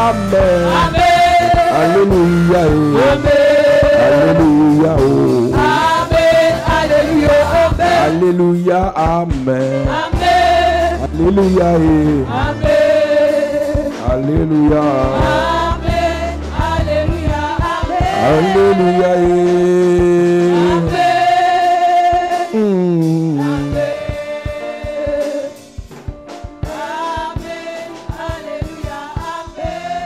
Amen. Amen. Alléluia. Amen. Alléluia. Oh. Amen. Alléluia. Alléluia. Amen. Amen. Amen. Alléluia. Amen. Alléluia. Amen. Alléluia. Amen. Alléluia. Amen. Mm. Amen. Amen. Alléluia. Amen.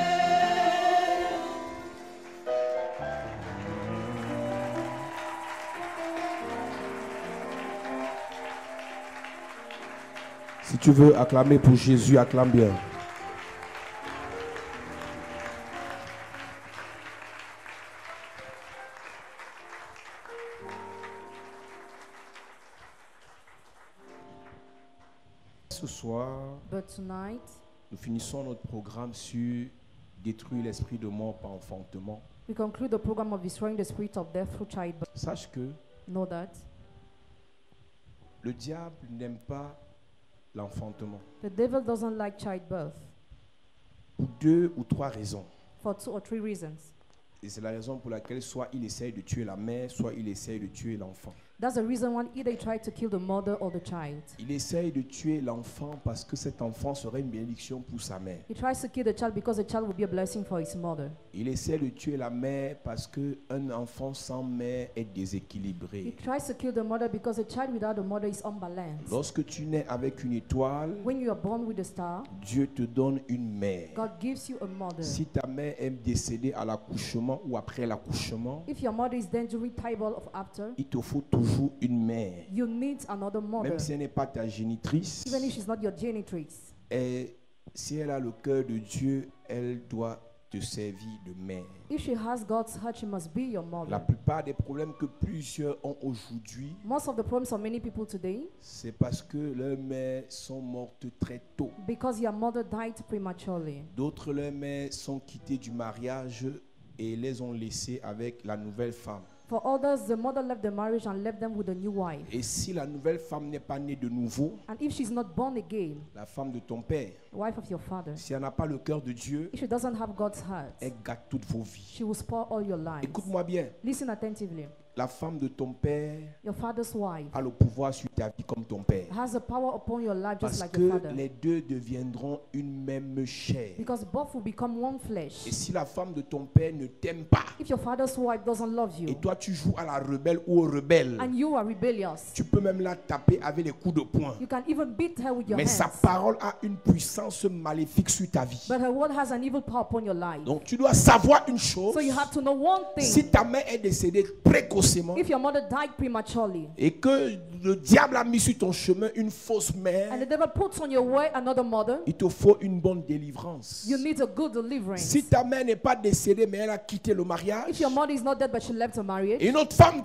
Si tu veux acclamer pour Jésus, acclame bien. Ce soir, But tonight, nous finissons notre programme sur détruire l'esprit de mort par enfantement. we conclude the program of destroying the spirit of death through childbirth. Sache que Know that le diable n'aime pas l'enfantement the devil doesn't like childbirth pour 2 ou 3 raisons. for 2 or 3 reasons. Et c'est la raison pour laquelle soit il essaye de tuer la mère, soit il essaye de tuer l'enfant. That's the reason why either he tried to kill the mother or the child. Il essaye de tuer l'enfant parce que cet enfant serait une bénédiction pour sa mère. He tries to kill the child because the child will be a blessing for his mother. Il essaie de tuer la mère parce qu'un enfant sans mère est He déséquilibré. tries to kill the mother because a child without a mother is unbalanced. Lorsque tu nais avec une étoile, When you are born with a star, Dieu te donne une mère. God gives you a mother. Si ta mère est décédée à l'accouchement ou après l'accouchement, If your mother is then during time of after, il te faut toujours une mère. you need another mother. Même si elle n'est pas ta génitrice, Even if she's not your genitrix. et si elle a le cœur de Dieu, elle doit te servir de mère. If she has God's heart, she must be your La mother. plupart des problèmes que plusieurs ont aujourd'hui, Most of the problems of many people today, c'est parce que leurs mères sont mortes très tôt. because your mother died prematurely. D'autres, leurs mères sont quittées du mariage et les ont laissées avec la nouvelle femme. For others, the mother left the marriage and left them with a new wife. Et si la nouvelle femme n'est pas née de nouveau, And if she's not born again, la femme de ton père, the wife of your father, si elle n'a pas le cœur de Dieu, if she doesn't have God's heart, elle gâte toutes vos vies. she will spoil all your lives. Écoute-moi bien, Listen attentively. la femme de ton père Your father's wife a le pouvoir sur ta vie comme ton père. has a power upon your life just Parce like your que father. les deux deviendront une même chair. Because both will become one flesh. Et si la femme de ton père ne t'aime pas, If your father's wife doesn't love et you, toi tu joues à la rebelle ou au rebelle, and you are rebellious, tu peux même la taper avec les coups de poing. you can even beat her with your Mais sa hands. parole a une puissance maléfique sur ta vie. But her word has an evil power upon your life. Donc tu dois savoir une chose. So you have to know one Si thing. ta mère est décédée précocement If your mother died prematurely, et que le diable a mis sur ton chemin une fausse and the mère, devil puts on your way another mother, il te faut une bonne délivrance. you need a good deliverance. Si ta mère n'est pas décédée mais elle a quitté le mariage, If your mother is not dead but she left her marriage, et une autre femme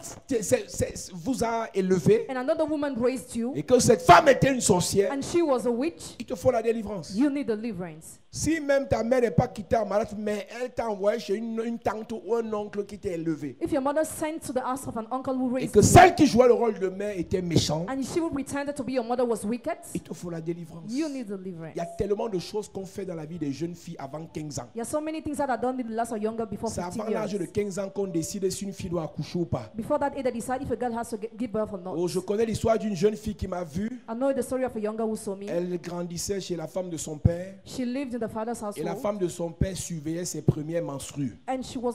vous a élevé and another woman raised you, et que cette femme était une sorcière, and she was a witch, il te faut la délivrance. you need deliverance. Si même ta mère n'est pas quittée en malade, mais elle t'a envoyé chez une tante ou un oncle qui t'a élevé, If your mother sent to the house of an uncle who et raised que you, celle qui jouait le rôle de mère était méchante, and she pretended to be your mother was wicked, il te faut la délivrance. you need Il deliverance. y a tellement de choses qu'on fait dans la vie des jeunes filles avant 15 ans. There are so many things that are done in the last or younger before C'est 15 avant l'âge de years. 15 ans qu'on décide si une fille doit accoucher ou pas. Before that age, they decide if a girl has to give birth or not. Oh, je connais l'histoire d'une jeune fille qui m'a vu. I know the story of a younger who saw me. Elle grandissait chez la femme de son père. She lived in the father's Et la household, femme de son père surveillait ses premières menstrues. and she was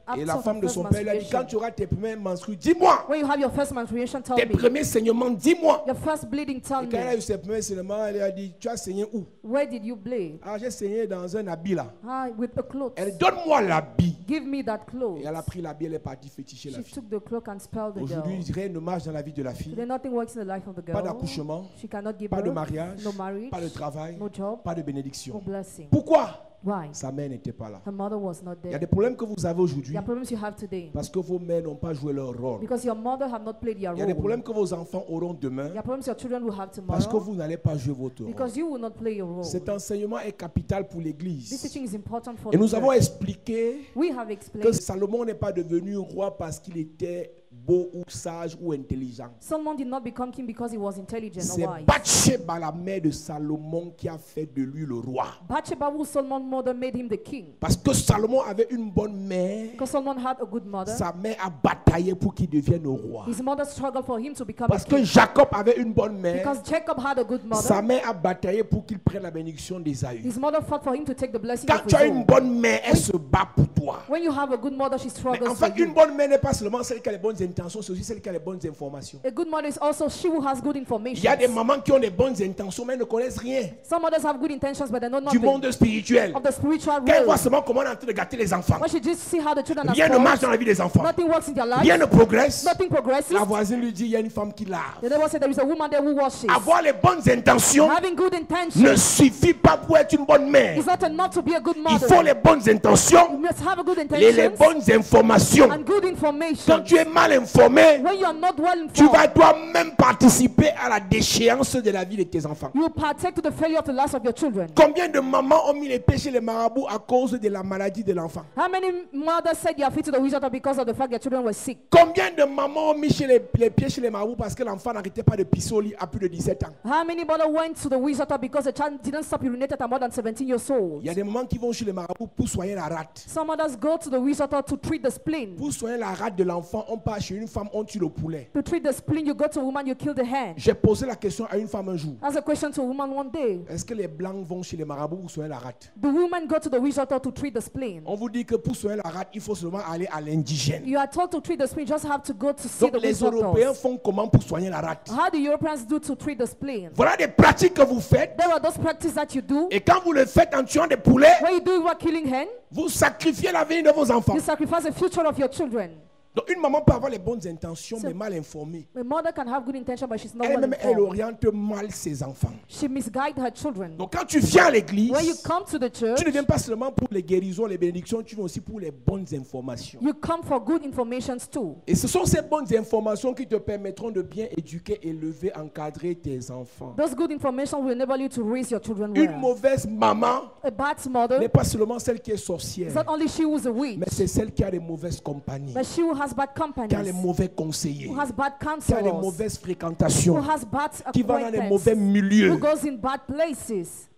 Et after la femme her de first son père lui a dit, quand menstruation. tu auras tes premières menstrues, dis-moi. When you have your first menstruation, tell Tes me. premiers saignements, dis-moi. Your first bleeding, tell Et quand elle a eu me. ses premiers saignements, elle a dit, tu as saigné où? Where did you bleed? Ah, j'ai saigné dans un habit là. Ah, with a cloth. Elle donne-moi l'habit. Give me that cloth. Et elle a pris l'habit, elle est partie féticher la She fille. took the cloak and spelled the girl. Aujourd'hui, rien ne marche dans la vie de la Today, fille. nothing works in the life of the Pas girl. d'accouchement, She cannot give pas de birth. mariage, No marriage. pas de travail, No job. pas de No bénédiction. blessing. Pourquoi? Why? Sa mère n'était pas là. Her mother was not Il y a there. des problèmes que vous avez aujourd'hui There are problems you have today parce que vos mères n'ont pas joué leur rôle. because your mother have not played their Il y a des role. problèmes que vos enfants auront demain There are problems your children will have parce que tomorrow vous n'allez pas jouer votre rôle. because you will not play your role. Cet enseignement est capital pour This l'Église. teaching is important for Et the nous avons church. expliqué We have que explained Salomon n'est pas devenu roi parce qu'il était beau ou sage ou intelligent. Solomon did not become king because he was intelligent C'est or wise. Bathsheba, la mère de Salomon, qui a fait de lui le roi. Bathsheba, who Solomon's mother, made him the king. Parce que Salomon avait une bonne mère, Because Solomon had a good mother, sa mère a bataillé pour qu'il devienne roi. his mother struggled for him to become Parce a que king. Jacob avait une bonne mère, Because Jacob had a good sa mother, mère a bataillé pour qu'il prenne la bénédiction d'Ésaü. his mother fought for him to take the blessing Quand of tu his as une own. bonne mère, elle se bat pour toi. When you have a good mother, she Mais struggles en for fait, une you. bonne mère n'est pas seulement celle qui a les bonnes intentions, c'est aussi celle qui a les bonnes informations. A good mother is also she who has good Il information. y a des mamans qui ont des bonnes intentions, mais elles ne connaissent rien Some mothers have good intentions, but they know du nothing monde spirituel. of the spiritual Quand elles voient world. seulement comment on est en train de gâter les enfants, When she just see how the children are rien ne marche dans spoiled, la vie des enfants. nothing works in their Rien life, ne progresse. nothing progresses. La voisine lui dit, il y a une femme qui lave. The neighbor said there is a woman there who washes. Avoir les bonnes intentions Having good ne intentions suffit pas pour être une bonne mère. is not enough to be a good Il mother. faut les bonnes You intentions must have a good et les intentions bonnes informations. and good Quand information. tu es mal informé, When you are not well tu vas informed, toi-même participer à la déchéance de la vie de tes enfants. you partake to the failure of the lives of your children. Combien de mamans ont mis les pieds chez les marabouts à cause de la maladie de l'enfant? How many mothers said their feet to the wizard because of the fact their children were sick? Combien de mamans ont mis les pieds chez les marabouts parce que l'enfant n'arrêtait pas de pisser au lit à plus de 17 ans? How many mothers went to the wizard because the child didn't stop urinating at more than 17 years old? Il y a des mamans qui vont chez les marabouts pour soigner la rate. Some mothers go to the wizard to treat the spleen. Pour soigner la rate de l'enfant, on part chez une femme, on tue le poulet. To treat the spleen, you go to a woman, you kill the hen. J'ai posé la question à une femme un jour. That's a question to a woman one day. Est-ce que les blancs vont chez les marabouts pour soigner la rate? The woman go to the wizard to treat the spleen. On vous dit que pour soigner la rate, il faut seulement aller à l'indigène. You are told to treat the spleen, you just have to go to see Donc the les wizard. Européens font comment pour soigner la rate? How do Europeans do to treat the spleen? Voilà des pratiques que vous faites. There are those practices that you do. Et quand vous le faites en tuant des poulets, When you do it while killing hen, vous sacrifiez l'avenir de vos enfants. you sacrifice the future of your children. Donc une maman peut avoir les bonnes intentions So- mais mal informée. A mother can have good intention, but she's not well Elle-même, elle informed. oriente mal ses enfants. She misguides her children. Donc quand tu viens à l'église, When you come to the church, tu ne viens pas seulement pour les guérisons, les bénédictions, tu viens aussi pour les bonnes informations. you come for good informations too. Et ce sont ces bonnes informations qui te permettront de bien éduquer, élever, encadrer tes enfants. Those good information will enable you to raise your children Une well. mauvaise maman A bad mother n'est pas seulement celle qui est is sorcière, not only she who's a witch, mais c'est celle qui a des mauvaises compagnies, but she who has bad qui a les companies, mauvais conseillers, who has bad qui a les counselors, mauvaises who fréquentations, has bad qui va dans les acquaintance, mauvais milieux. who goes in bad places.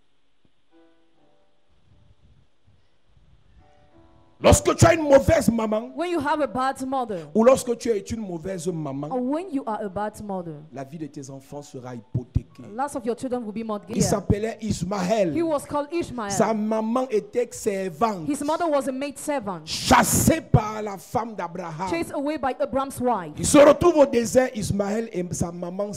Lorsque tu as une mauvaise maman, When you have a bad mother, ou lorsque tu es une mauvaise or maman, when you are a bad mother, la vie de tes enfants sera hypothéquée. lots of your children will be Il mortgaged. s'appelait He Ismaël. was called Ishmael. Sa maman était servante, His mother was a maid servant, chassée par la femme d'Abraham. chased away by Abraham's wife. Il se retrouve au désert, Ismaël et sa maman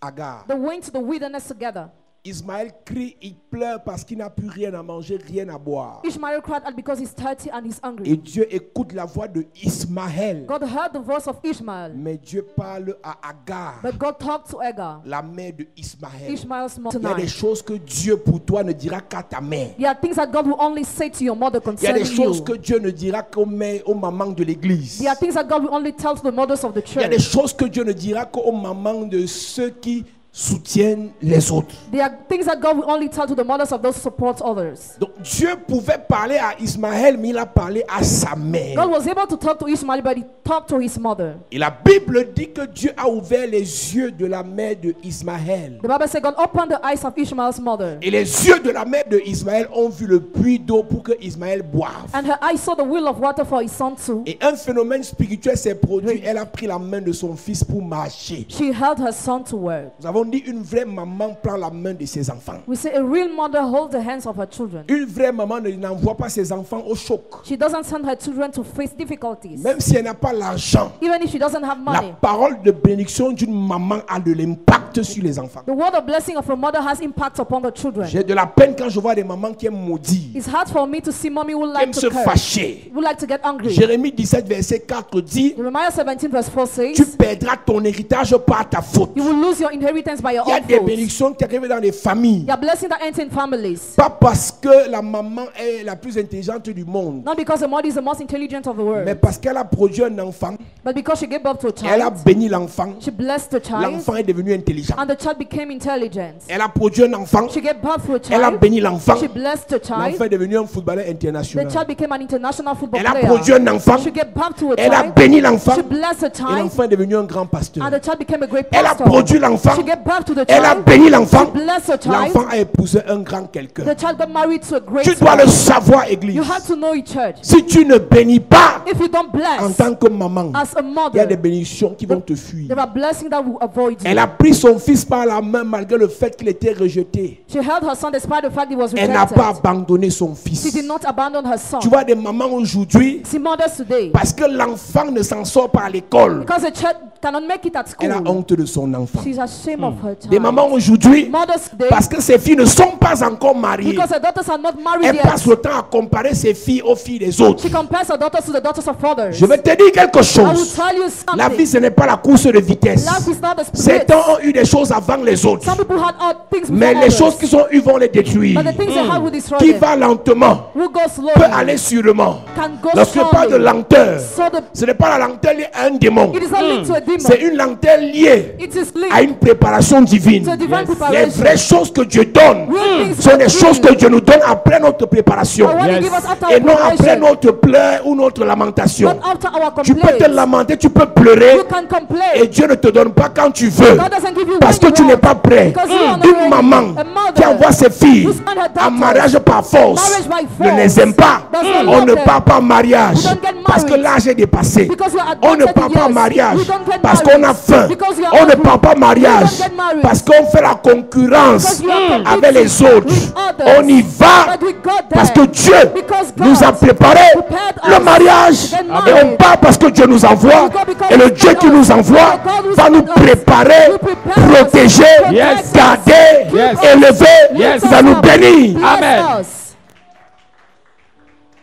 Agar. They went to the wilderness together. Ismaël crie, il pleure parce qu'il n'a plus rien à manger, rien à boire. Ishmael cried out because he's thirsty and he's Et hungry. Dieu écoute la voix de Ismaël. God heard the voice of Ishmael, Mais Dieu parle à Agar, but God talked to Agar, la mère de Ismaël. Ishmael's mom, Il y a des tonight. choses que Dieu pour toi ne dira qu'à ta mère. There are things that God will only say to your mother Il y a des concerning choses you. que Dieu ne dira qu'aux mères, aux mamans de l'église. There are things that God will only tell to the mothers of the Il y a des church. choses que Dieu ne dira qu'aux mamans de ceux qui soutiennent les autres. There are things that God will only tell to the mothers of those who support others. Donc Dieu pouvait parler à Ismaël, mais il a parlé à sa mère. God was able to talk to Ishmael, but he talked to his mother. Et la Bible dit que Dieu a ouvert les yeux de la mère de Ismaël. The Bible says God opened the eyes of Ishmael's mother, Et les yeux de la mère de Ismaël ont vu le puits d'eau pour que Ismaël boive. and her eyes saw the will of water for his son too. Et un phénomène spirituel s'est produit. Elle a pris la main de son fils pour marcher. She held her son to work. Nous avons dit une vraie maman prend la main de ses enfants. We say a real mother holds the hands of her children. Une vraie maman n'envoie pas ses enfants au choc. She doesn't send her children to face difficulties. Même si elle n'a pas l'argent, Even if she doesn't have la money, parole de bénédiction d'une maman a de l'impact sur les enfants. the word of blessing of a mother has impact upon the children. J'ai de la peine quand je vois des mamans qui aiment maudire, It's hard for me to see mommy who qui like aiment to se curse, fâcher. who like to get angry. Jérémie 17, verset 4 dit, Jeremiah 17 verse 4 tu says, perdras ton héritage par ta faute. you will lose your inheritance by your Il y a own des fault. bénédictions qui arrivent dans les familles. There are blessings that enter in families. Pas parce que la maman est la plus intelligente du monde, Not because the mother is the most intelligent of the world, mais parce qu'elle a produit un enfant, but because she gave birth to a elle a child. béni l'enfant, She blessed the child. l'enfant est devenu intelligent. intelligent. And the child became intelligent. Elle a produit un enfant. She gave birth to a Elle a child. béni l'enfant. She blessed the L'enfant child. est devenu un footballeur The international. child became an international football Elle a player. produit un enfant. She gave birth to a Elle a child. béni l'enfant. She blessed a Et child. l'enfant est devenu un grand pasteur. And the child became a great Elle a pastor. produit l'enfant. She gave birth to the Elle a child. béni l'enfant. She blessed a child. L'enfant a épousé un grand quelqu'un. The child got married to a great Tu dois man. le savoir, église. You have to know it, church. Si tu ne bénis pas If you don't en bless tant que maman, as a il y a des mother, bénédictions qui vont te fuir. there are blessings that will avoid Elle you. a pris son fils par la main malgré le fait qu'il était rejeté. She held her son despite the fact he was Elle n'a pas rejected. abandonné son She fils. did not abandon her son. Tu vois des mamans aujourd'hui, See, mothers today, parce que l'enfant ne s'en sort pas à l'école, because a child cannot make it at elle a school, honte de son enfant. she's ashamed of her Des child. mamans aujourd'hui, Mothers today, parce que ses filles ne sont pas encore mariées, because her daughters are not married elle passe yet, le temps à comparer ses filles aux filles des autres. she compares her daughters to the daughters of others. Je vais te dire quelque I will chose. tell you La vie, something. ce n'est pas la course de vitesse. Life is not a sprint. Certains ont eu des choses avant les autres. Some people had all things before Mais les others, choses qu'ils ont eues vont les détruire. but the things they had will destroy Qui them. va lentement Who goes peut slowly aller sûrement. can go Lorsque je parle de slowly. lenteur, So ce n'est pas la lenteur liée à un démon. it is not linked to a C'est demon. une lenteur liée It is à linked une préparation divine. to divine Les preparation. vraies choses que Dieu donne Real things sont des that choses give. que Dieu nous donne après notre préparation. But what Yes. he give us after Et our non après preparation, notre pleurs ou notre lamentation. but after our Tu peux te complaints, lamenter, tu peux pleurer you can et complain. Dieu ne te donne pas quand tu veux. God doesn't give you Parce que when tu you n'es want. pas prêt. Because you are not Une ready. maman A mother qui envoie ses filles who send her en daughters mariage par force marriage by ne force les aime pas. does not On love ne them. part pas en mariage We don't get parce que married. l'âge est dépassé. Because you are On ne adopted part pas en years. mariage We don't get parce married. qu'on a faim. Because you are On ne hungry. part pas en mariage We don't get married. parce qu'on fait la concurrence Because you are avec les competing autres. with others. On y va But we got there. parce que Dieu Because God nous a préparé prepared le us mariage. to get Et married. on part parce que Dieu nous envoie. Et le Dieu qui nous envoie va nous préparer, protéger, Yes. garder, Yes. élever, Yes. va nous bénir. Bless Amen. us.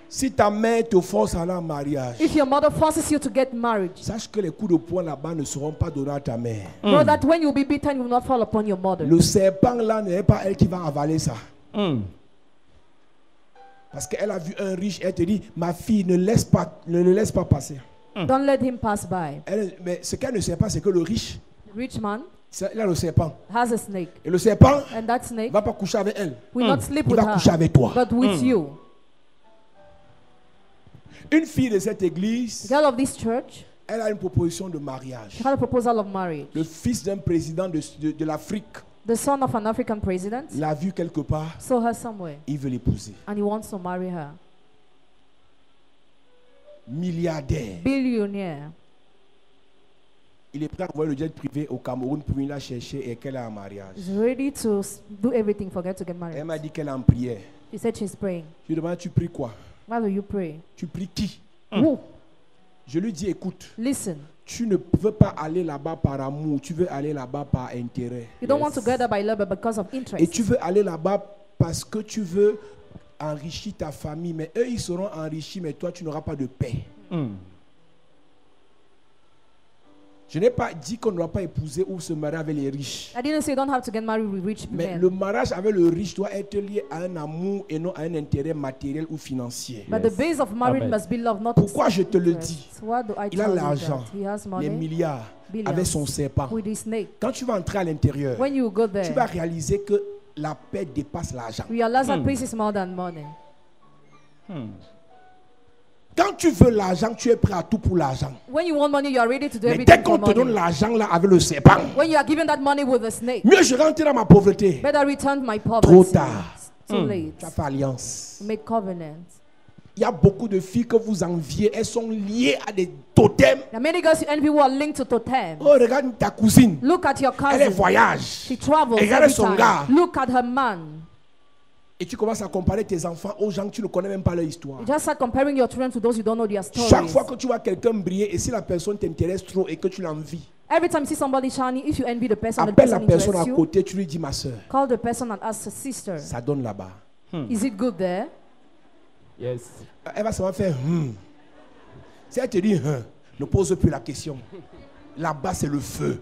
Si ta mère te force à aller en mariage, If your mother forces you to get married, sache que les coups de poing là-bas ne seront pas donnés à ta mère. know that when you be beaten, you will not fall upon your mother. Le serpent là n'est pas elle qui va avaler ça. Parce qu'elle a vu un riche, elle te dit, ma fille, ne le laisse pas passer. Don't let him pass by. Mais ce qu'elle ne sait pas, c'est que le riche, Rich man il a le serpent. has a snake, Et le serpent and that ne snake va pas coucher avec elle. will not sleep Il with va coucher her, avec toi. but with you. Une fille de cette église, The girl of this church, elle a une proposition de mariage. she had a proposal of marriage. Le fils d'un président de l'Afrique The son of an African president l'a vu quelque part, saw her somewhere, il veut l'épouser. and he wants to marry her. Milliardaire. Billionaire. Il est prêt à envoyer le jet privé au Cameroun pour venir la chercher et qu'elle est en mariage. Is ready to do everything for her to get Elle married. m'a dit qu'elle est en prière. She said she's praying. Je lui demande, tu pries quoi? Why do you pray? Tu pries qui? Who? Je lui dis, écoute, Listen. tu ne veux pas aller là-bas par amour, tu veux aller là-bas par intérêt. You don't want to get there by love, but because of Et interest. tu veux aller là-bas parce que tu veux enrichir ta famille. Mais eux, ils seront enrichis, mais toi, tu n'auras pas de paix. Je n'ai pas dit qu'on ne doit pas épouser ou se marier avec les riches. I didn't say you don't have to get married with rich Mais men. le mariage avec le riche doit être lié à un amour et non à un intérêt matériel ou financier. But the base of marriage Amen. must be love, not Pourquoi je te le interest. dis? Why do I Il a tell you l'argent, that? He has les money milliards, billions, avec son serpent. with his snake. Quand tu vas entrer à l'intérieur, When you go tu there, vas réaliser que la paix dépasse l'argent. realize that peace is more than money. Quand tu veux l'argent, tu es prêt à tout pour l'argent. When you want money, you are ready to do Mais everything dès qu'on for te donne money. l'argent là avec le serpent, When you are given that money with a snake, mieux je rentre dans ma pauvreté. better return my Trop poverty. tard. Too late. Tu as fait alliance. Make covenant. Il y a beaucoup de filles que vous enviez, elles sont liées à des totems. There are many girls you envy who are linked to totem. Oh, regarde ta cousine. Look at your Elle est cousin. voyage. She travels Regarde every son time. gars. Look at her man. Et tu commences à comparer tes enfants aux gens que tu ne connais même pas leur histoire. You just start comparing your children to those you don't know their stories. Chaque fois que tu vois quelqu'un briller et si la personne t'intéresse trop et que tu l'envies, Every time you see somebody shining, if you envy the person, the appelle la person personne à interests you, côté, tu lui dis ma soeur, call the person and ask her sister, ça donne là-bas. is it good there? Yes. Elle va seulement faire Si elle te dit ne pose plus la question. Là-bas c'est le feu.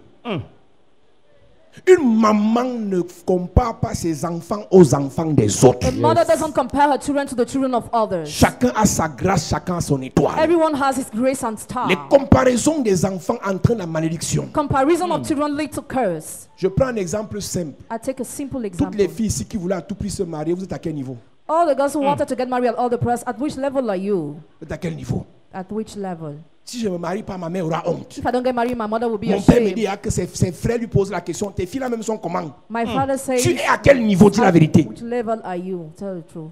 Une maman ne compare pas ses enfants aux enfants des autres. A mother doesn't compare her children to the children of others. Chacun a sa grâce, chacun a son étoile. Everyone has his grace and star. Les comparaisons des enfants entraînent la malédiction. Comparison of children lead to curse. Je prends un exemple simple. I take a simple Toutes example. les filles ici qui voulaient à tout prix se marier, vous êtes à quel niveau? All the girls who wanted to get married at all the press, at which level are you? Vous êtes à quel niveau? At which level? Si je ne me marie pas, ma mère aura honte. If I don't get married, my mother will be Mon père me ashamed. dit que ses frères lui posent la question, tes filles là même sont comment? My father says, Tu es à quel niveau? Dis la vérité. which level are you? Tell the truth.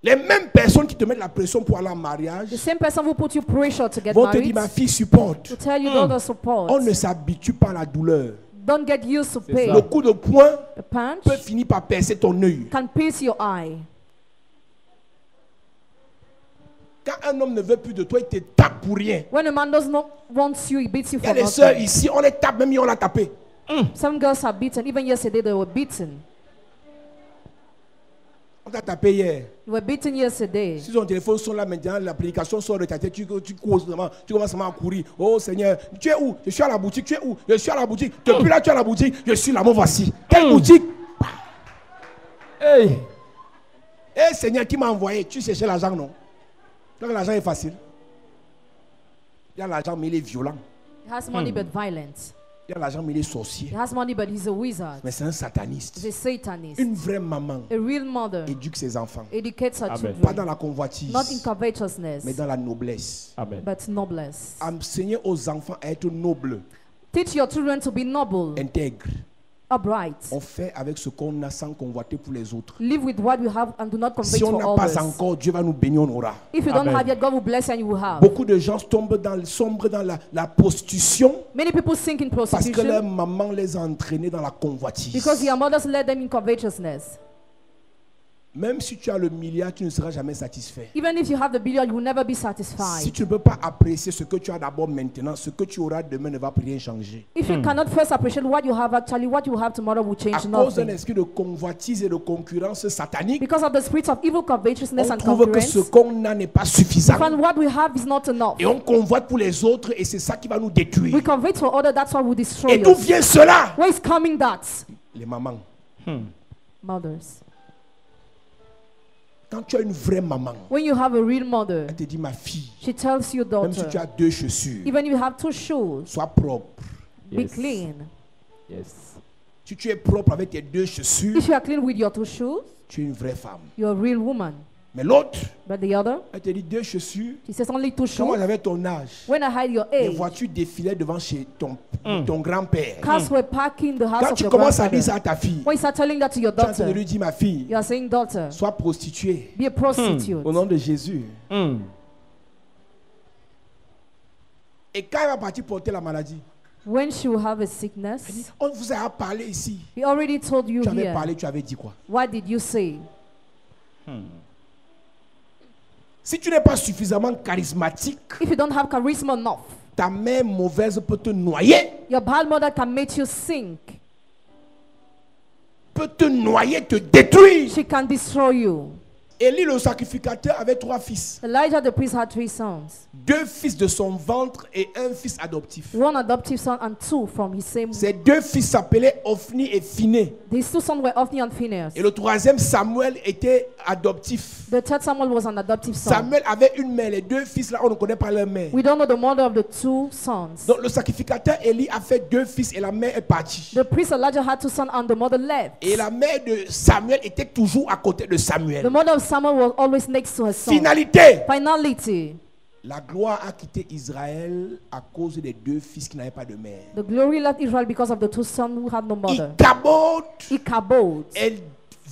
Les mêmes personnes qui te mettent la pression pour aller en mariage The same person who put you pressure to get vont te dire, married ma fille supporte. to tell you don't support. On ne s'habitue pas à la douleur. Don't get used to pain. Le coup de poing A punch peut finir par percer ton œil. can pierce your eye. Quand un homme ne veut plus de toi, il te tape pour rien. When a man does not want you, he beats you Il y a for des sœurs nothing. ici, on les tape, même si on l'a tapé. Some girls are beaten. Even yesterday, they were beaten. On t'a tapé hier. You were beaten yesterday. Si ton téléphone sonne là maintenant, la prédication sort de ta tête, tu causes vraiment, tu commences vraiment à courir. Oh Seigneur, tu es où? Je suis à la boutique. Tu es où? Je suis à la boutique. Depuis là, tu es à la boutique. Je suis là, me voici. Quelle boutique? Hey. Eh Seigneur, qui m'a envoyé? Tu cherchais l'argent, non? Donc l'argent est facile. Il y a l'argent, mais il est violent. He has money but violent. Il y a l'argent, mais il est sorcier. He has money but he's a wizard. Mais c'est un sataniste. He's a satanist. Une vraie maman A real mother éduque ses enfants. educates her Amen. children. Pas dans la convoitise, Not in covetousness, mais dans la noblesse. Amen. but noblesse. Enseigner aux enfants à être nobles, Teach your children to be noble, intègres. upright. On fait avec ce qu'on a sans convoiter pour les autres. Live with what you have and do not convey Si on to n'a pas others. encore, Dieu va nous bénir, on aura. If you don't Amen. have yet, God will bless you and you will have. Beaucoup de gens sombrent dans la prostitution Many people sink in parce que leur prostitution maman les a entraînés dans la convoitise. because their mothers led them in covetousness. Même si tu as le milliard, tu ne seras jamais satisfait. Even if you have the billion, you will never be Si satisfied. tu ne peux pas apprécier ce que tu as d'abord maintenant, ce que tu auras demain ne va rien changer. If you cannot first appreciate what you have, actually what you have tomorrow will À change cause d'un nothing. esprit de convoitise et de concurrence satanique, Because of the spirits of evil covetousness on and trouve que ce concurrence, qu'on a n'est pas suffisant. and what we have is not enough. Et on convoite pour les autres et c'est ça qui va nous détruire. We convey to others, that's what will destroy Et d'où us. vient cela? Where is coming that? Les mamans. Mothers. Quand tu as une vraie maman, When you have a real mother, elle te dit ma fille, she tells you, même si tu daughter, as 2 chaussures, even if you have 2 shoes, sois propre. be Yes. clean. Yes. Si tu es propre avec tes 2 chaussures, If you are clean with your 2 shoes, tu es une vraie femme. you're a real woman. Mais l'autre, But the other, elle te dit 2 chaussures. she says only 2 Quand moi shoes. j'avais ton âge, When I had your les age, voitures défilaient devant chez ton grand-père. cars were parking the house Quand of tu your commences à dire ça grandfather. à ta fille, When you start telling that to your tu es en train de daughter, lui dire ma fille, you are saying, daughter, sois prostituée be a prostitute. au nom de Jésus. Mm. Et quand elle va partir porter la maladie, When she will have a elle dit, sickness, on vous a parlé ici. he already told you Tu avais here. parlé, tu avais dit quoi? What did you say? Si tu n'es pas suffisamment charismatique, If you don't have charisma enough, ta mère mauvaise peut te noyer, your bad mother can make you sink. peut te noyer, te détruire. She can destroy you. Élie le sacrificateur avait 3 fils. Elijah the priest had 3 sons. 2 fils de son ventre et un fils adoptif. 1 adoptive son and 2 from his same. Ces 2 fils s'appelaient Ophni et Phiné. These 2 sons were Ophni and Phinehas. Et le 3e Samuel était adoptif. The 3rd Samuel was an adoptive son. Samuel avait une mère. Les 2 fils là, on ne connaît pas leur mère. We don't know the mother of the 2 sons. Donc le sacrificateur Élie a fait 2 fils et la mère est partie. The priest Elijah had 2 sons and the mother left. Et la mère de Samuel était toujours à côté de Samuel. The mother of Samuel was always next to her son. Finalité. Finality, La gloire a quitté Israël à cause des 2 fils qui n'avaient pas de mère. the glory left Israel because of the 2 sons who had no mother. Ichabod Ichabod est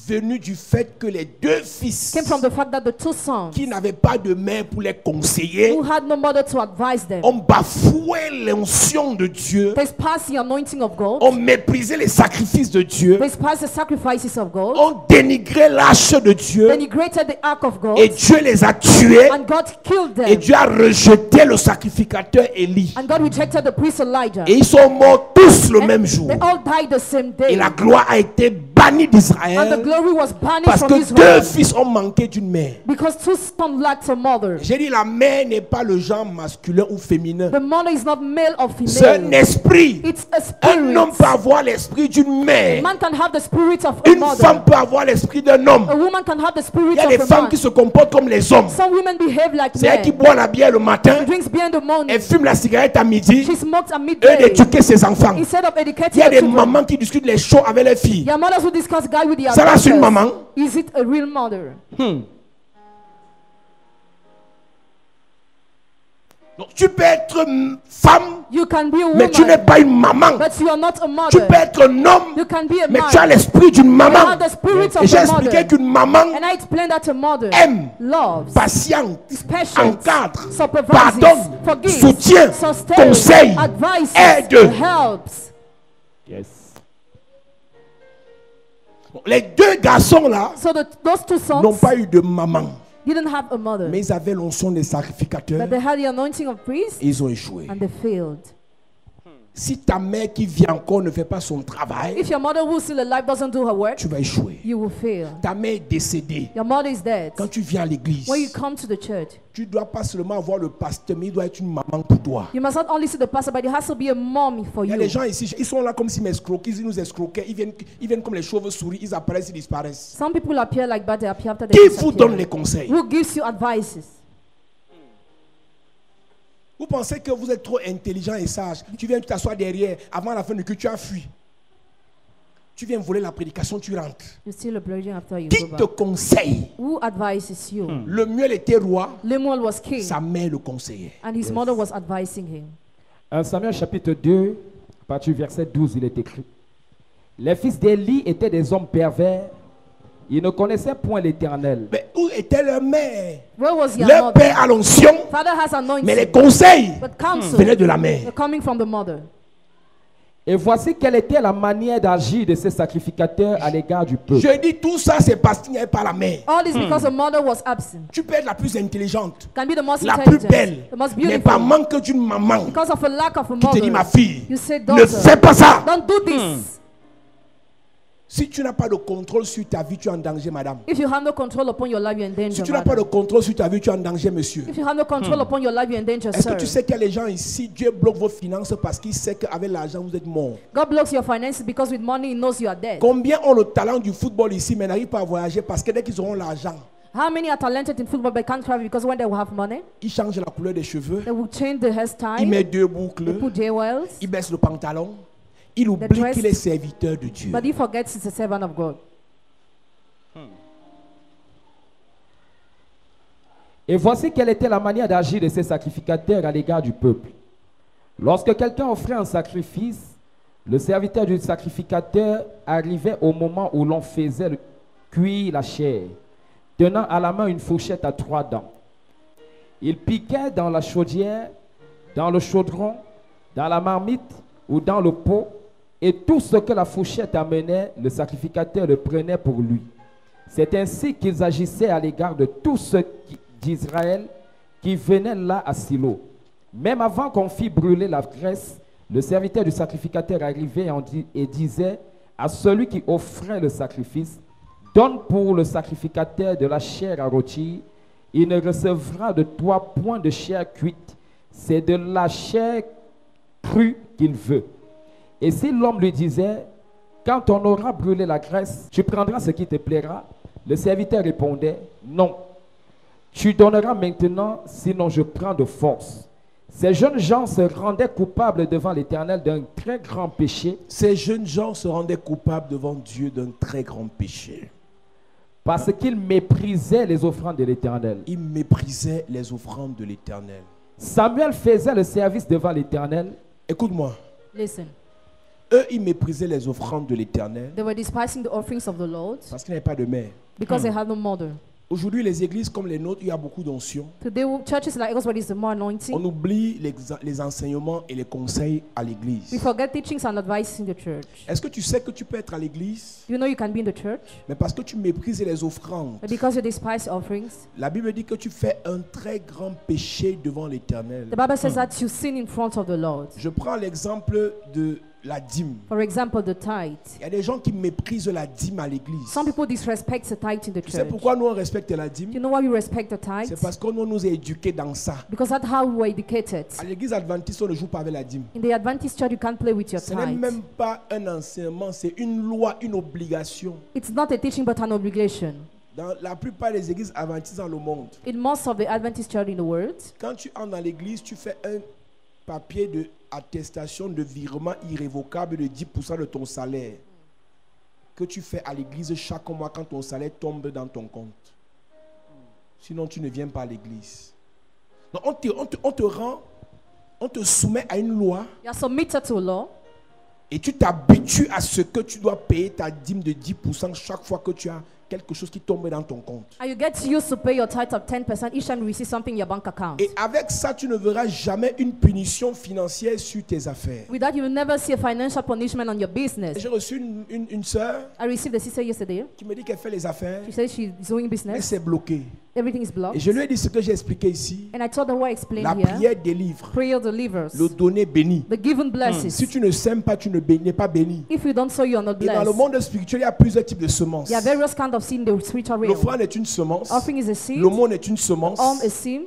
venu du fait que les 2 fils came from the fact that the 2 sons qui n'avaient pas de mère pour les conseiller who had no mother to advise them, ont bafoué l'onction de Dieu, despised the anointing of God, ont méprisé les sacrifices de Dieu, despised the sacrifices of God, ont dénigré l'arche de Dieu denigrated the ark of God, et Dieu les a tués and God killed et them. Dieu a rejeté le sacrificateur Élie. And God rejected the priest Elijah. Et ils sont morts tous le même jour. They all died the same Et day. la gloire a été bâtie banni And the d'Israël glory was banished parce from que Israel deux fils ont manqué d'une mère. because two sons lacked a mother. J'ai dit la mère n'est pas le genre masculin ou féminin. The mother is not male or C'est un female. esprit. It's a Un homme peut spirit. avoir l'esprit d'une mère. Man can have the spirit of a Une femme mother. peut avoir l'esprit d'un A homme. woman can have the Il spirit y a of des a femmes man. qui se comportent comme les hommes. Some women behave like C'est elle qui men. boit la bière le matin, She drinks beer in the morning. elle fume la cigarette à midi, She smokes at et midday. d'éduquer ses enfants. Instead of Il educating y a her des children. mamans qui discutent les choses avec leurs filles. There are mothers who discuss God with their Ça, là, c'est une daughters. maman. Is it a real mother? Donc, tu peux être femme, You can be a mais tu n'es woman, pas une maman. but you are not a Tu mother. peux être un homme, You can be a mais man. tu as l'esprit d'une You maman. have the spirit Et of j'ai a expliqué mother. qu'une maman And I explained that a mother aime, loves, patiente, is patient, encadre, supervises, pardonne, forgives, soutient, sustains, conseille, advises, aide. helps. Yes. Les deux garçons là So those two n'ont sons pas eu de maman, didn't have a mother, mais ils avaient l'onction des sacrificateurs but they had the anointing of priests et ils ont échoué. and they failed. Si ta mère qui vit encore ne fait pas son travail, If your mother who is still alive doesn't do her work, tu vas échouer. you will fail. Ta mère est décédée. Your mother is dead. Quand tu viens à l'église, When you come to the church, tu ne dois pas seulement avoir le pasteur, mais il doit être une maman pour toi. you must not only see the pastor, but it has to be a mommy for Il y a you. des gens ici, ils sont là comme s'ils m'escroquaient, ils nous escroquaient, ils viennent comme les chauves-souris, ils apparaissent, ils disparaissent. Some people appear like that, they appear after they Qui disappear. vous donne les conseils? Who gives you advices? Vous pensez que vous êtes trop intelligent et sage. Tu viens t'asseoir derrière, avant la fin du culte, tu as fui. Tu viens voler la prédication, tu rentres. You still a virgin after you Qui go te back. conseille? Who advises you? Le mieux était roi, Lemuel was king, sa mère le conseillait. and his mother was advising him. 1 Samuel chapitre 2, à partir du verset 12, il est écrit. Les fils d'Élie étaient des hommes pervers. Ils ne connaissaient point l'Éternel. Mais où était leur mère? Where was your Leur mother? père a l'onction, Father has mais les anointing, conseils but counsel venaient de la mère. are coming from the mother. Et voici quelle était la manière d'agir de ces sacrificateurs à l'égard du peuple. Je dis tout ça, c'est parce qu'il n'y avait pas la mère. All this because the mother was absent. Tu peux être la plus intelligente, Can be the most la plus intelligent, belle, the most mais par beautiful. manque d'une maman Because of a lack of a qui te dit, ma mother, fille, you say, ne daughter, fais pas ça. don't do this. Si tu n'as pas de contrôle sur ta vie, tu es en danger, madame. If you have no control upon your life, you're in danger, Si tu n'as pas de madam. contrôle sur ta vie, tu es en danger, monsieur. If you have no control upon your life, you're in danger, Est-ce sir. que tu sais qu'il y a les gens ici, Dieu bloque vos finances parce qu'il sait qu'avec l'argent, vous êtes mort. God blocks your finances because with money, He knows you are dead. Combien ont le talent du football ici, mais n'arrivent pas à voyager parce que dès qu'ils auront l'argent, How many are talented in football but can't travel because when they will have money, ils changent la couleur des cheveux, they will change the ils hairstyle, mettent deux they boucles, put jewels, ils baissent le pantalon, ils oublient dress- qu'il est serviteur de Dieu. but he forgets he's a servant of God. Et voici quelle était la manière d'agir de ces sacrificateurs à l'égard du peuple. Lorsque quelqu'un offrait un sacrifice, le serviteur du sacrificateur arrivait au moment où l'on faisait cuire la chair, tenant à la main une fourchette à 3 dents. Il piquait dans la chaudière, dans le chaudron, dans la marmite ou dans le pot, et tout ce que la fourchette amenait, le sacrificateur le prenait pour lui. C'est ainsi qu'ils agissaient à l'égard de tous ceux d'Israël qui venaient là à Silo. Même avant qu'on fît brûler la graisse, le serviteur du sacrificateur arrivait et disait à celui qui offrait le sacrifice, « Donne pour le sacrificateur de la chair à rôtir, il ne recevra de toi point de chair cuite, c'est de la chair crue qu'il veut. » Et si l'homme lui disait, « Quand on aura brûlé la graisse, tu prendras ce qui te plaira », le serviteur répondait, « Non, tu donneras maintenant, sinon je prends de force. » Ces jeunes gens se rendaient coupables devant l'Éternel d'un très grand péché Ces jeunes gens se rendaient coupables devant Dieu d'un très grand péché. parce qu'ils méprisaient les offrandes de l'Éternel. Ils méprisaient les offrandes de l'Éternel. Samuel faisait le service devant l'Éternel. Écoute-moi, Listen, eux, ils méprisaient les offrandes de l'Éternel they were despising the offerings of the Lord parce qu'ils n'avaient pas de mère. because they had no mother. Aujourd'hui, les églises comme les nôtres, il y a beaucoup d'onction. Today, churches like us, where there's more On anointing, oublie les enseignements et les conseils à we l'église. forget teachings and advice in the church. Est-ce que tu sais que tu peux être à l'église, You know you can be in the church, mais parce que tu méprises les offrandes, but because you despise offerings, la Bible dit que tu fais un très grand péché devant l'Éternel. the Bible says that you sin in front of the Lord. Je prends l'exemple de la dîme. For example, the tithe. Il y a des gens qui méprisent la dîme à l'église. Some people disrespect the tithe in the Tu sais church. pourquoi nous on respecte la Do you dîme? know why we respect the tithe? C'est parce qu'on nous a éduqués dans ça. Because that's how we were educated. À l'église adventiste, on ne joue pas avec la dîme. In the Adventist church, you can't play with your Ce n'est tithe. même pas un enseignement, c'est une loi, une obligation. It's not a teaching but an obligation. Dans la plupart des églises adventistes dans le monde, In most of the Adventist church in the world, quand tu entres dans l'église, tu fais un papier de attestation de virement irrévocable de 10% de ton salaire que tu fais à l'église chaque mois quand ton salaire tombe dans ton compte. Sinon, tu ne viens pas à l'église. Donc, on te soumet à une loi you are submitted to a law, et tu t'habitues à ce que tu dois payer ta dîme de 10% chaque fois que tu as quelque chose qui tombe dans ton compte. and you get used to pay your tithe of 10% each time you receive something in your bank account. Et avec ça, tu ne verras jamais une punition financière sur tes affaires. With that, you will never see a financial punishment on your Et business. j'ai reçu une sœur I received a sister yesterday. qui me dit qu'elle fait les affaires, She says she's doing mais business. c'est bloqué. Everything is Et blocked. je lui ai dit ce que j'ai expliqué ici. And I told her what I explained La here. prière délivre, Prayer delivers. le donner bénit. The given blesses. Si tu ne sèmes pas, tu n'es pas béni. If you don't sow, you are not Et dans le blessed. monde spirituel, il y a plusieurs types de semences. There are various kinds of seed in the spiritual realm. L'offrande est une semence. Offering is a seed. L'aumône est une semence. A seed.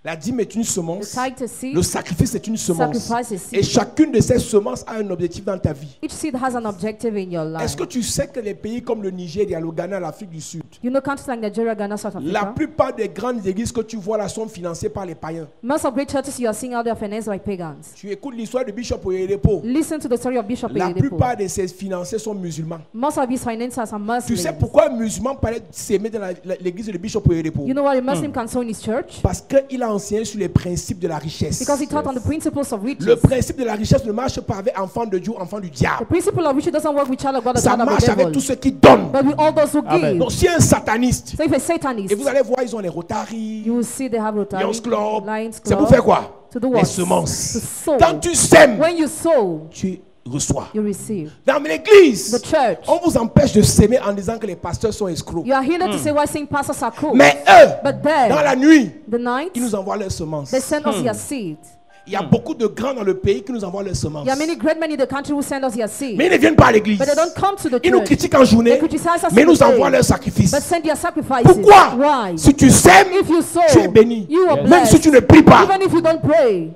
La dîme est une The semence. tithe is a seed. Le sacrifice est une semence. Sacrifice is seed. Et chacune de ces semences a un objectif dans ta vie. Each seed has an objective in your life. Est-ce que tu sais que les pays comme le Nigeria, le Ghana, l'Afrique du Sud, You know countries like Nigeria, Ghana, South la Africa? plupart des grandes églises que tu vois là sont financées par les païens. Most of great churches you are seeing out there are financed by pagans. Tu écoutes l'histoire de Bishop Oyedepo. Listen to the story of Bishop La Oyedepo. plupart de ces financiers sont musulmans. Most of his financiers are Tu sais Muslims. pourquoi un musulman parlait de s'aimer dans l'église de Bishop Oyedepo? You know what a Muslim can sow in his church? Parce qu'il a enseigné sur les principes de la richesse. Because he taught on the principles of riches. Le principe de la richesse ne marche pas avec enfant de Dieu, enfant du The diable. principle of riches doesn't work with child of God or Ça child of the marche avec devil. tous ceux qui donnent. But with all those who give. Donc si un sataniste, So if a Satanist, et vous allez voir, ils ont les Rotary, you will see they have Rotary, Lions Club. Lions C'est pour Club. faire quoi? To do Les what? semences. To sow. Quand tu sèmes, When you sow, tu reçois. you receive. Dans l'église, The church. on vous empêche de s'aimer en disant que les pasteurs sont escrocs. You are here to say why saying pastors are crooks. Mais eux, But dans then, la nuit, the night, ils nous envoient leurs semences. they send us their seed. Il y a beaucoup de grands dans le pays qui nous envoient leurs semences. There are many great men in the country who send us their seed. Mais ils ne viennent pas à l'église. But they don't come to the Ils nous church. critiquent en journée, They criticize us mais ils in the nous day. envoient leurs sacrifices. But send their sacrifices. Pourquoi? Why? Si tu sèmes, If you sow, tu es béni. you are Même blessed. si tu ne pries pas. Even if you don't pray.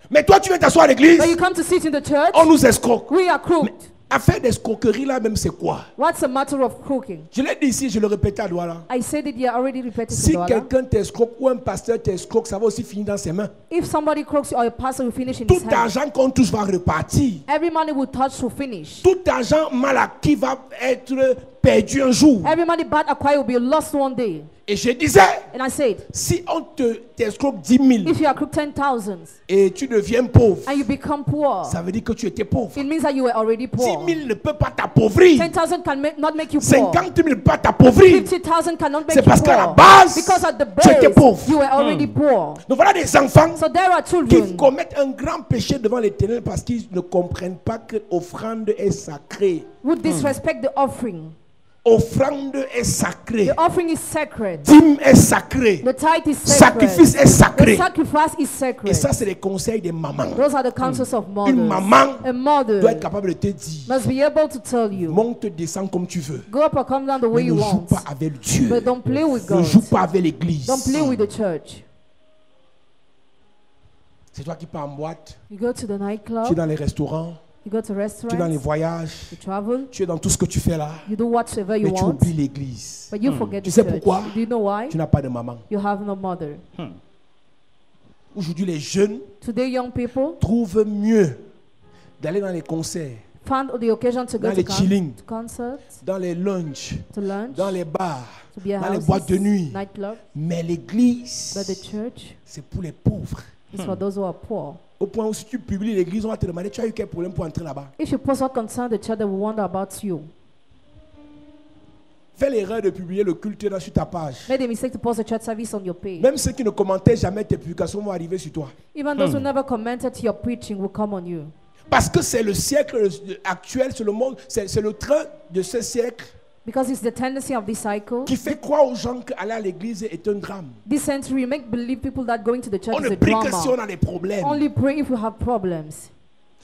Mais toi, tu viens t'asseoir à l'église, But you come to sit in the church, on nous escroque. we are crooked. Affaire d'escroquerie là même, c'est quoi? What's the matter of crooking? Je l'ai dit ici, je le répétais à Douala. I said it here, already repeated Si to Douala. quelqu'un t'escroque ou un pasteur t'escroque, ça va aussi finir dans ses mains. If somebody crooks you or a pastor will finish in Tout his hand. argent qu'on touche va repartir. Every money will touch to finish. Tout argent mal acquis va être perdu un jour. Every money bad acquired will be lost one day. Et je disais, And I said, si on t'escroque 10 000 if you are crooked 10,000 et tu deviens pauvre, and you become poor, ça veut dire que tu étais pauvre. it means that you were already 10 poor. 000 ne peut pas t'appauvrir. 10,000 can not make you poor. 50 000 ne peut pas t'appauvrir. 50,000 cannot make C'est you parce qu'à la poor. base, Because at the tu étais base, pauvre. you were already poor. Donc voilà des enfants So there are qui children commettent un grand péché devant l'Éternel parce qu'ils ne comprennent pas que l'offrande est sacrée. who disrespect the offering. Offrande est sacrée. The offering is sacred. Dîme est sacrée. The tithe is sacred. Sacrifice est The sacré. sacrifice is Et sacred. ça, c'est les conseils des mamans. Those are the counsels of mothers. Une maman A mother doit être capable de te dire, must be able to tell you, monte, descends comme tu veux. go up or come down the way Mais you ne joue want. pas avec Dieu. But don't play with Ne God. joue pas avec l'église. Don't play with the church. C'est toi qui pars en boîte, You go to the tu es nightclub, dans les restaurants, you go to tu es dans les restaurants, voyages, you travel, tu es dans tout ce que tu fais là. you do whatever you Mais tu want, oublies l'église. but you forget Tu the sais church. pourquoi? Do you know why? Tu n'as pas de maman. You have no mother. Aujourd'hui, les jeunes Today, young people trouvent mieux d'aller dans les concerts, found the occasion to go Dans les chilling. to concerts, dans les lunchs, to lunch, dans les bars, to beer dans les houses, boîtes de nuit. nightclub. Mais l'église, But the church c'est pour les pauvres. is for those who are poor. Au point où si tu publies l'église, on va te demander, tu as eu quel problème pour entrer là-bas? If you post what concern the church, they will wonder about you. Fais l'erreur de publier le culte là sur ta page. Made a mistake to post a church service on your page. Même ceux qui ne commentaient jamais tes publications vont arriver sur toi. Even those who never commented your preaching will come on you. Parce que c'est le siècle actuel, c'est le monde, c'est le train de ce siècle Because it's the tendency of this cycle. qui fait croire aux gens qu'aller à l'église est un drame. This century make believe people that going to the church On is ne a prie que si on drama. a des problèmes. Only pray if you have problems.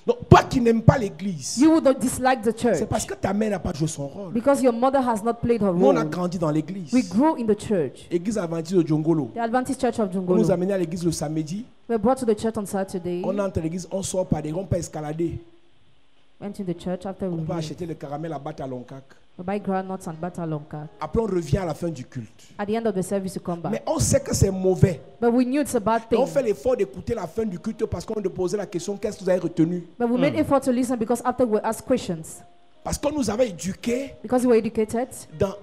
Donc, toi qui n'aimes pas l'église, You would dislike the church c'est parce que ta mère n'a pas joué son rôle. because your mother has not played her Nous, on a role. grandi dans l'église. We grew in the church. Église adventiste de Djongolo. The Adventist Church of On nous Jungolo. a amenés à l'église le samedi. We were brought to the church on Saturday. On entre à l'église, on sort par des ronds, on peut escalader. Went to the church after we On peut leave. acheter le caramel à battre à Loncac. We buy groundnuts and butter lonka. Après, on revient à la fin du culte. At the end of the service, you come back. Mais on sait que c'est mauvais. But we knew it's a bad Et on thing. fait l'effort d'écouter la fin du culte parce qu'on nous posait la question, qu'est-ce que vous avez retenu? But we made effort to listen because after we asked questions. Parce qu'on nous avait éduqués, Because we were educated.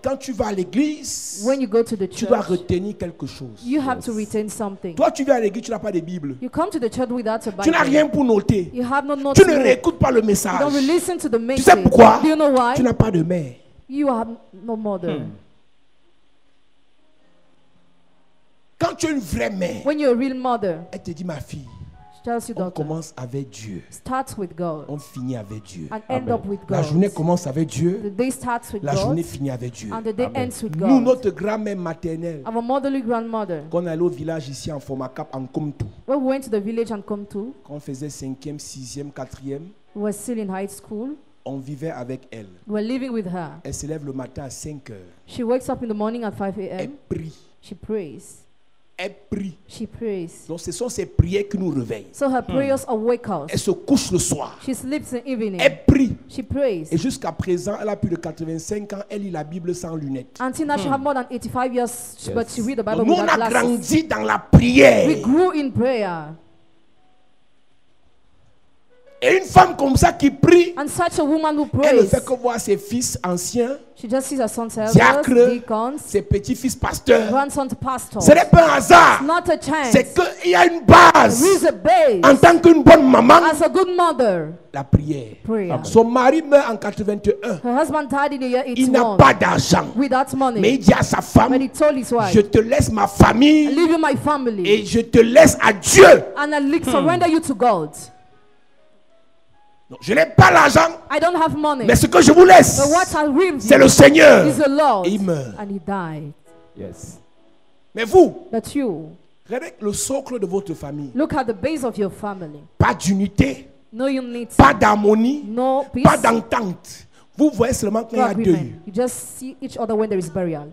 quand tu vas à l'église, When you go to the tu dois church, retenir quelque chose. you have to retain something. Toi, tu viens à l'église, tu n'as pas de Bible. You come to the church without a Tu n'as Bible. rien pour noter. You have no notes. Tu ne You réécoutes pas le don't message. listen to the Tu message. sais pourquoi? Do you know why? Tu n'as pas de mère. You have no mother. Quand tu es une vraie mère, When you're a real mother, elle te dit, ma fille, she tells you, on daughter, commence avec Dieu. start with God On finit avec Dieu. and end up with La God. journée commence avec The Dieu. day starts with La journée God finit avec Dieu. and the day ends with Nous, God. notre grand-mère maternelle, Our motherly grandmother, quand on allait au village ici en Formacap, en Komtou, when we went to the village and come to, quand on faisait 5e, 6e, 4e, we were still in high school. on vivait avec elle. We were living with her. Elle se lève le matin à 5 heures. She wakes up in the morning at 5 Elle a.m. prie. She prays. Elle prie. She prays. Donc ce sont ces prières qui nous réveillent. So her prayers awake Elle us. se couche le soir. She sleeps in the evening. Elle prie. She prays. Et jusqu'à présent, elle a plus de 85 ans. Elle lit la Bible sans lunettes. Until now, she has more than 85 years, but she read the Bible Donc, nous, on without a glasses. grandi dans la prière. We grew in prayer. Et une femme comme ça qui prie, And such a woman who elle ne prays, fait que voir ses fils anciens, she just sees her sons elders, diacres, deacons, ses petits-fils pasteurs. grandsons pastors. Ce n'est pas un hasard. Not a chance. C'est qu'il y a une base. There is a base. En tant qu'une bonne maman, As a good mother, la prière. prayer. Son mari meurt en 81. Her husband died in the year Il n'a 81 pas d'argent. without Mais money. il dit à sa When femme, he told his je wife, te laisse ma I famille leave you my family et je te laisse à Dieu. and I surrender you to God. Non, je n'ai pas l'argent, I don't have money, mais ce que je vous laisse, but what I will c'est you le Seigneur. is the Lord. Et il meurt. And he died. Yes. Mais vous, But you, regardez le socle de votre famille. look at the base of your family. Pas d'unité, No unity, pas d'harmonie, no peace, pas d'entente. Vous voyez seulement quand il y no a agreement. deuil. You just see each other when there is burial.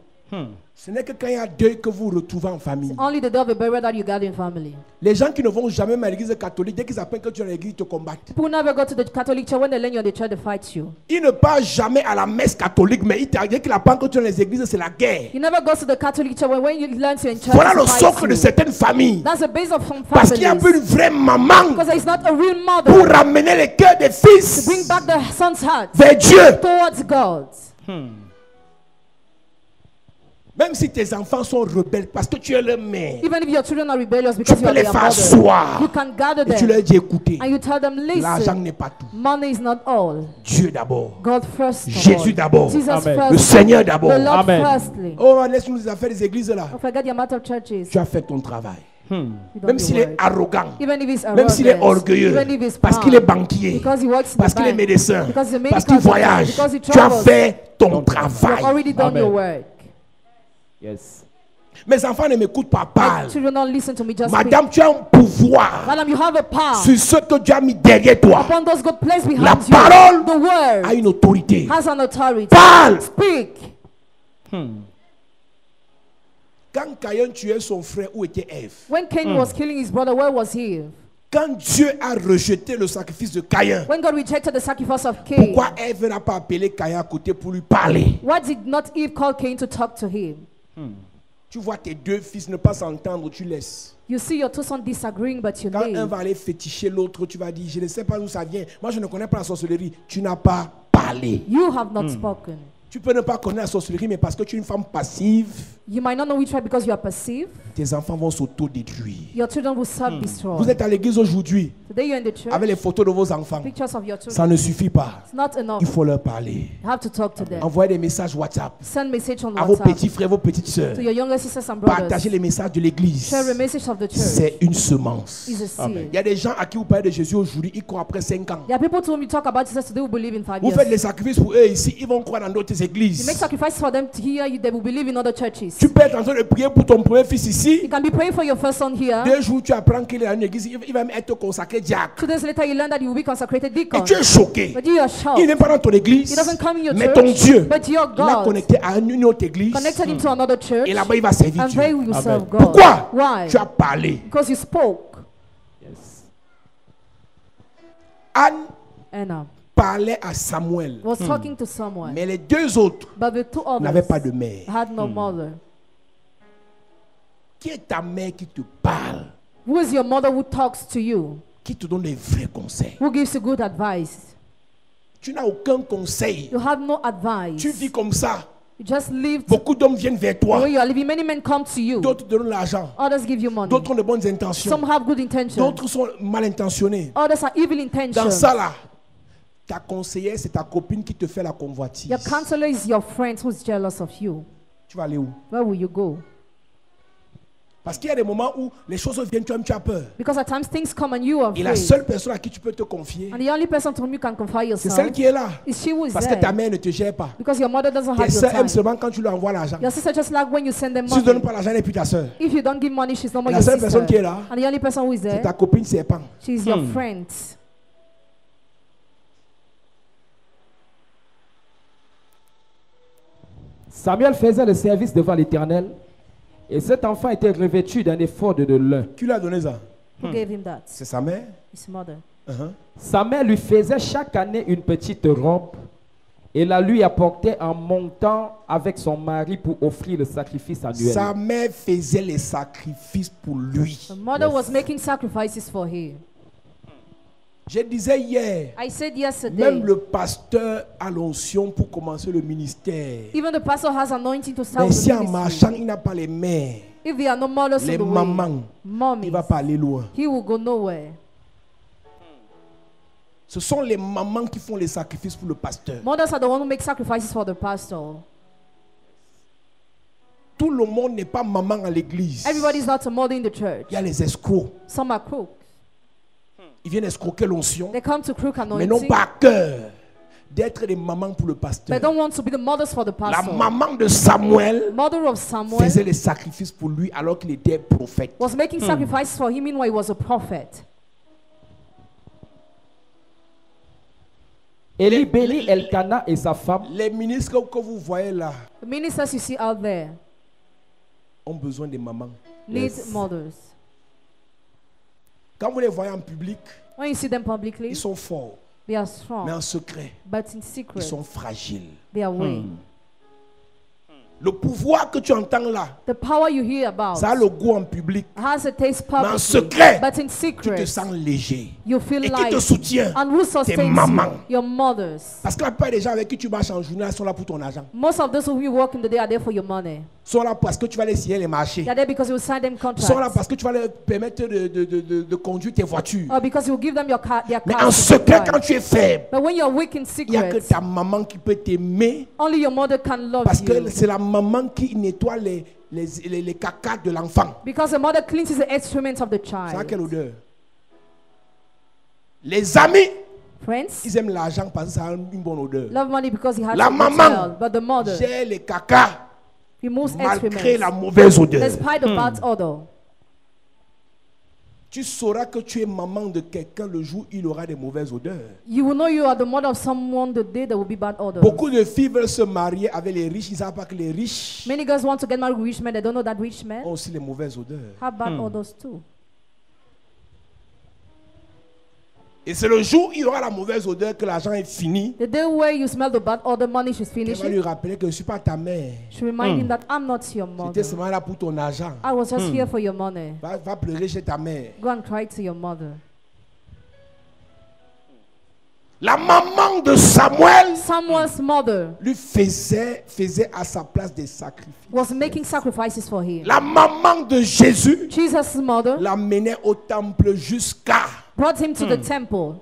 Ce n'est que quand il y a deuil que vous vous retrouvez en famille. Only the day of a burial that you gather in family. Les gens qui ne vont jamais à l'église catholique, dès qu'ils apprennent que tu es à l'église, ils te combattent. People never go to the Catholic church. When they learn you, they try to fight you. Ils ne partent jamais à la messe catholique, mais dès qu'ils apprennent que tu es dans les églises, c'est la guerre. You never go to the Catholic church. When you learn to in church, Voilà they le fight socle de you. certaines familles. That's the base of some Parce qu'il n'y a plus families. une vraie maman Because there is not a real pour mother ramener les cœurs des to fils bring back the son's heart vers Dieu. towards God. Même si tes enfants sont rebelles, parce que tu es leur mère, Even if your children are rebellious tu because you peux are les their faire mother, asseoir you can gather et tu leur them dis écoutez, and you tell them, l'argent listen, n'est pas tout. money is not all. Dieu d'abord, God first of Jésus all. d'abord, Jesus Amen. le first. Seigneur d'abord. The Lord Amen. firstly. Oh, laisse-nous les affaires des églises là. Don't forget the amount of churches. Tu as fait ton travail. You don't Même do s'il est work. arrogant, Even if he's même s'il est arrogant, orgueilleux, even if he's parce qu'il proud, est banquier, because he works in parce the qu'il est bank, médecin, because he's a parce medical qu'il doctor, voyage, because he tu as travels, fait ton you have travail. already done Amen. your work. Yes. Mes enfants ne m'écoutent pas, My parle. children don't listen to me, just Madame, tu as un pouvoir speak. Madam, you have a power sur ce que Dieu a mis derrière toi. upon those God placed behind La you. parole The word a une autorité. has an authority. Parle. Speak. Quand Caïn tuait son frère, où était Ève? When Cain was killing his brother, where was he? Quand Dieu a rejeté le sacrifice de Caïn, When God rejected the sacrifice of Cain, pourquoi Ève n'a pas appelé Caïn à côté pour lui parler? why did not Eve call Cain to talk to him? Tu vois tes deux fils ne pas s'entendre, tu laisses. You see your two sons disagreeing, but you Quand un leave. va aller féticher l'autre, tu vas dire, je ne sais pas d'où ça vient. Moi, je ne connais pas la sorcellerie. Tu n'as pas parlé. You have not spoken. Tu peux ne pas connaître la sorcellerie, mais parce que tu es une femme passive, You might not know which way because you are passive. tes enfants vont s'auto-détruire. Your children will self-destroy. Vous êtes à l'église aujourd'hui, Today you're in the church. avec les photos de vos enfants. Pictures of your children. Ça ne suffit pas. It's not enough. Il faut leur parler. You have to talk to them. Envoyez des messages WhatsApp Send message on à vos WhatsApp petits frères, vos petites sœurs. to your younger sisters and brothers. Partagez les messages de l'église. Share a message of the church. C'est une semence. Is a Amen. seed. Il y a des gens à qui vous parlez de Jésus aujourd'hui, ils croient après 5 ans. There are people to whom you talk about Jesus today who believe in 5 Vous faites years. les sacrifices pour eux ici, ils vont croire dans d'autres ces You églises. make sacrifices for them here, they will believe in other churches. Tu peux être en train de prier pour ton premier fils You ici. can be praying for your first son here. 2 jours, tu apprends qu'il est dans une église. Il va même être consacré diacre. 2 days later, you learn that you will be consecrated Et deacon. tu es choqué. But you are shocked. Il n'est pas dans ton église. He doesn't come in your Mais church, ton Dieu but your l'a God connecté à une autre église. connected him to another church, Et là-bas, il va servir and Dieu. there you serve God. Pourquoi? Why? Tu as parlé. Because you spoke. Yes. Anne Anna parlait à Samuel. was talking to someone, Mais les 2 autres but the 2 n'avaient others pas de mère. had no mother. Qui est ta mère qui te parle? Who is your mother who talks to you? Qui te donne des vrais conseils? Who gives you good advice? Tu n'as aucun conseil. You have no advice. Tu vis comme ça. You just live Beaucoup d'hommes viennent vers the toi. way you are living. Many men come to you. D'autres te donnent l'argent. Others give you money. D'autres ont de bonnes intentions. Some have good intentions. D'autres sont mal intentionnés. Others are evil Dans intentions. ça là, ta conseillère, c'est ta copine qui te fait la convoitise. Your counselor is your friend who is jealous of you. Tu vas aller où? Where will you go? Parce qu'il y a des moments où les choses viennent, tu as peur. Because at times things come and you are Et la afraid. seule personne à qui tu peux te confier, And the only person to whom you can confide c'est yourself celle qui est là. is she who is Parce que ta there. mère ne te gère pas. Because your mother doesn't Tes have your soeurs aiment time. seulement quand tu lui envoies l'argent. Your sister just like when you send them Si tu ne donnes money. pas l'argent, elle n'est plus ta soeur. If you don't give money, she's no more La your seule personne qui est sister. là, And the only person who is c'est there, ta copine serpent. she's your friend. Samuel faisait le service devant l'Éternel et cet enfant était revêtu d'un éphod de lin. Qui lui a donné ça? Who gave him that? C'est sa mère. His mother. Uh-huh. Sa mère lui faisait chaque année une petite robe et la lui apportait en montant avec son mari pour offrir le sacrifice annuel. Sa mère faisait les sacrifices pour lui. The mother was making sacrifices for him. Je disais hier, I said yesterday, même le pasteur a l'onction pour commencer le ministère. even the pastor has anointing to start Mais the si en ministry. marchant, il n'a pas les mères, If there are no mothers les in the way, mamans, il mommies, va pas aller loin. he will go nowhere. Ce sont les mamans qui font les sacrifices pour le pasteur. Mothers are the one who make sacrifices for the pastor. Tout le monde n'est pas maman à l'église. Everybody is not a mother in the church. Il y a les escrocs. Some are crooks. Ils viennent escroquer l'onction, They come to crook mais n'ont anointing. pas à cœur d'être des mamans pour le They pasteur. don't want to be the mothers for the La pastor. maman de Samuel Mother of Samuel faisait les sacrifices pour lui alors qu'il était prophète. was making sacrifices for him meanwhile he was a prophet. Élie bénit Elkana et sa femme Les ministres que vous voyez là The ministers you see out there ont besoin des mamans. need Yes. mothers. Quand vous les voyez en public, When you see them publicly, ils sont forts, they are mais strong, en secret, but in ils secret, sont fragiles. they are weak. Le pouvoir que tu entends là, The power you hear about ça a le goût en public, has a taste mais en publicly, secret, but in tu te secret, sens léger. you feel Et qui te light. soutient? And who sustains mamans. you? Your mothers. Parce que la plupart des gens avec qui tu marches en journée sont là pour ton argent. Most of those who you work in the day are there for your money. Sont là parce que tu vas les signer les marchés. They are there because you will sign them Sont là contracts. parce que tu vas leur permettre de conduire tes voitures. Or because you will give them your car, their Mais cars en to secret, drive. quand tu es faible, But when you are weak in il n'y a que secret, ta maman qui peut t'aimer only your mother can love parce you. que c'est la maman qui nettoie les cacas de l'enfant. Because the mother cleanses the excrement of the Ça a child. quelle odeur? Les amis, Friends, ils aiment l'argent parce que ça a une bonne odeur. love money because he has La a good maman smell. But the mother gère les cacas removes malgré la excrement mauvaise odeur. despite the bad odor. Tu sauras que tu es maman de quelqu'un le jour où il aura des mauvaises odeurs. You will know you are the mother of someone the day there will be bad odor. Beaucoup de filles veulent se marier avec les riches. Ils ne savent pas que les riches Many girls want to get married with rich men. They don't know that rich men ont aussi les mauvaises odeurs. have bad odors too. Et c'est le jour où il aura la mauvaise odeur que l'argent est fini. The day where you smell the bad odor, money is Il finished. va lui rappeler que je ne suis pas ta mère. Should remind him that I'm not your J'étais mother. seulement là pour ton argent. I was just here for your money. Va pleurer chez ta mère. Go and cry to your mother. La maman de Samuel Samuel's mother lui faisait à sa place des sacrifices. was making sacrifices for him. La maman de Jésus Jesus' mother l'amenait au temple jusqu'à... brought him to the temple.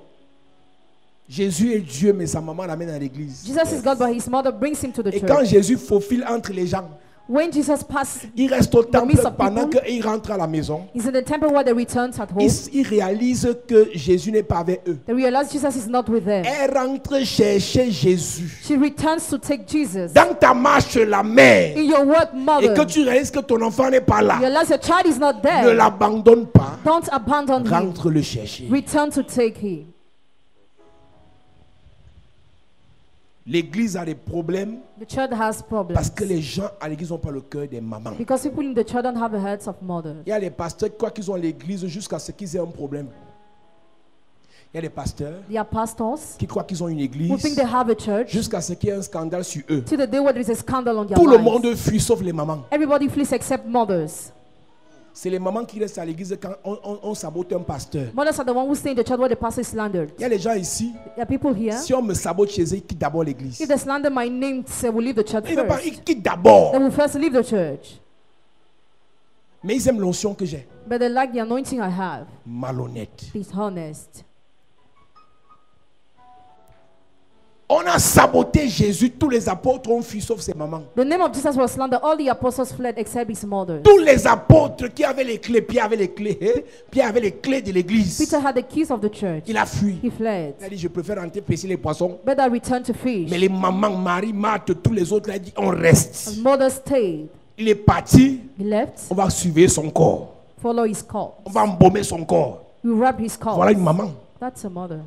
Jésus est Dieu, mais sa maman l'amène à l'église. Jesus is God, but his mother brings him to the Et quand church. Jésus faufile entre les gens, When Jesus passed, Il reste au temple midst of pendant people. qu'il rentre à la maison. he's in the temple where they returned at home. Il réalise que Jésus n'est pas avec eux. They realized Jesus is not with them. Elle rentre chercher Jésus. She returns to take Jesus. Dans ta marche, la mère, In your work, et mother, que tu réalises que ton enfant n'est pas you là, realize your child is not ne there. l'abandonne pas. Don't abandon him. Rentre le chercher. Return to take him. L'église a des problèmes The church has problems parce que les gens à l'église n'ont pas le cœur des mamans. because people in the church don't have the hearts of mothers. Il y a des pasteurs qui croient qu'ils ont l'église jusqu'à ce qu'ils aient un problème. Il y a des pasteurs There are pastors qui croient qu'ils ont une who think église they have a church jusqu'à ce qu'il y ait un scandale sur eux. till the day where there is a scandal on their Tout le lives. monde fuit sauf les mamans. Everybody flees except mothers. C'est les mamans qui restent à l'église quand on sabote un pasteur. Mothers are the ones who stay in the church where the pastor is slandered. Il y a des gens ici, There are people here. si on me sabote chez eux, ils quittent d'abord l'église. If they slander my name, they will leave the church Ils ne veulent pas, first. ils quittent d'abord. They will first leave the church. Mais ils aiment l'onction que j'ai. But they like the anointing I have. Malhonnête. Be honest. On a saboté Jésus, tous les apôtres ont fui sauf ses mamans. The name of Jesus was slandered. All the apostles fled except his mother. Tous les apôtres qui avaient les clés, Pierre avait les clés, Pierre avait les clés de l'église. Peter had the keys of the church. Il a fui. He fled. Il a dit, je préfère rentrer pêcher les poissons. Better return to fish. Mais les mamans, Marie, Marthe, tous les autres, il a dit, on reste. His mother stayed. Il est parti, He left. on va surveiller son corps. Follow his call. On va embaumer son corps. We wrap his call. Voilà une maman. That's a mother.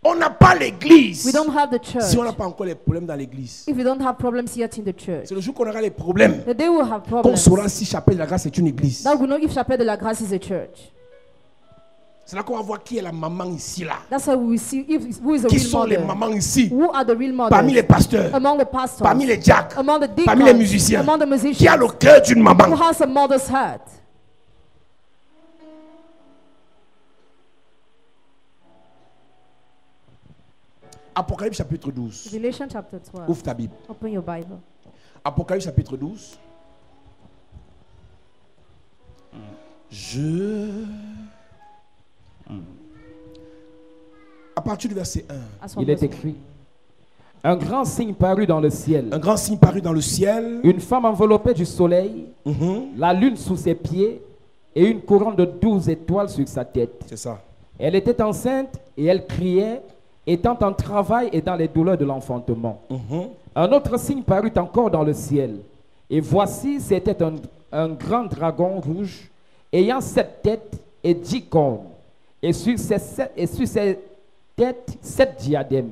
On n'a pas l'église. We don't have the Si on n'a church. pas encore les problèmes dans l'église, If we don't have problems yet in the church, c'est le jour qu'on aura les problèmes the day we'll have qu'on problems. saura si Chapelle de la Grâce est une église. That we know if Chapelle de la Grâce is a church. C'est là qu'on va voir qui est la maman ici, là. That's how we will see if who is the Qui real sont les mother. mamans ici, Who are the real parmi les mothers? pasteurs, Among the pastors. parmi les diacres, Among the deacons. parmi les musiciens, Among the qui a musicians. le cœur d'une Who maman. has a mother's heart? Apocalypse chapitre 12. Revelation chapter 12. Ouvre ta Bible. Open your Bible. Apocalypse chapitre 12. À partir du verset 1. As from Il est verse one. écrit: un grand signe parut dans le ciel. Un grand signe parut dans le ciel. Une femme enveloppée du soleil, Mhm. la lune sous ses pieds et une couronne de 12 étoiles sur sa tête. C'est ça. Elle était enceinte et elle criait, étant en travail et dans les douleurs de l'enfantement. Mhm. Un autre signe parut encore dans le ciel. Et voici, c'était un grand dragon rouge, ayant 7 têtes et 10 cornes. Et sur ses têtes, 7 diadèmes.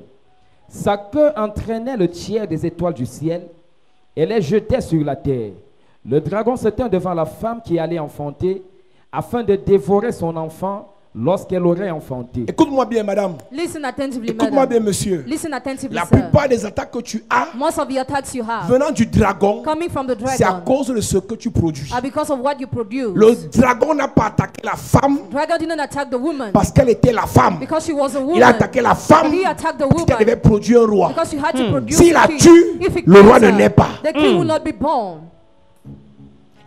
Sa queue entraînait le tiers des étoiles du ciel et les jetait sur la terre. Le dragon se tint devant la femme qui allait enfanter, afin de dévorer son enfant lorsqu'elle aurait enfanté. Écoute-moi bien, madame. Listen attentively, Écoute-moi madam. bien, monsieur. Listen attentively, La sir. plupart des attaques que tu as Most of the attacks you have venant du dragon, coming from the c'est à dragon cause de ce que tu produis. are because of what you produce. Le dragon n'a pas attaqué la femme Dragon didn't attack the woman parce qu'elle était la femme. because she was a Il a woman. attaqué la femme He attacked the parce qu'elle woman devait produire un roi. because she had to produce S'il a la king. tue, If he le kills roi ne her, naît pas. the king will not be born.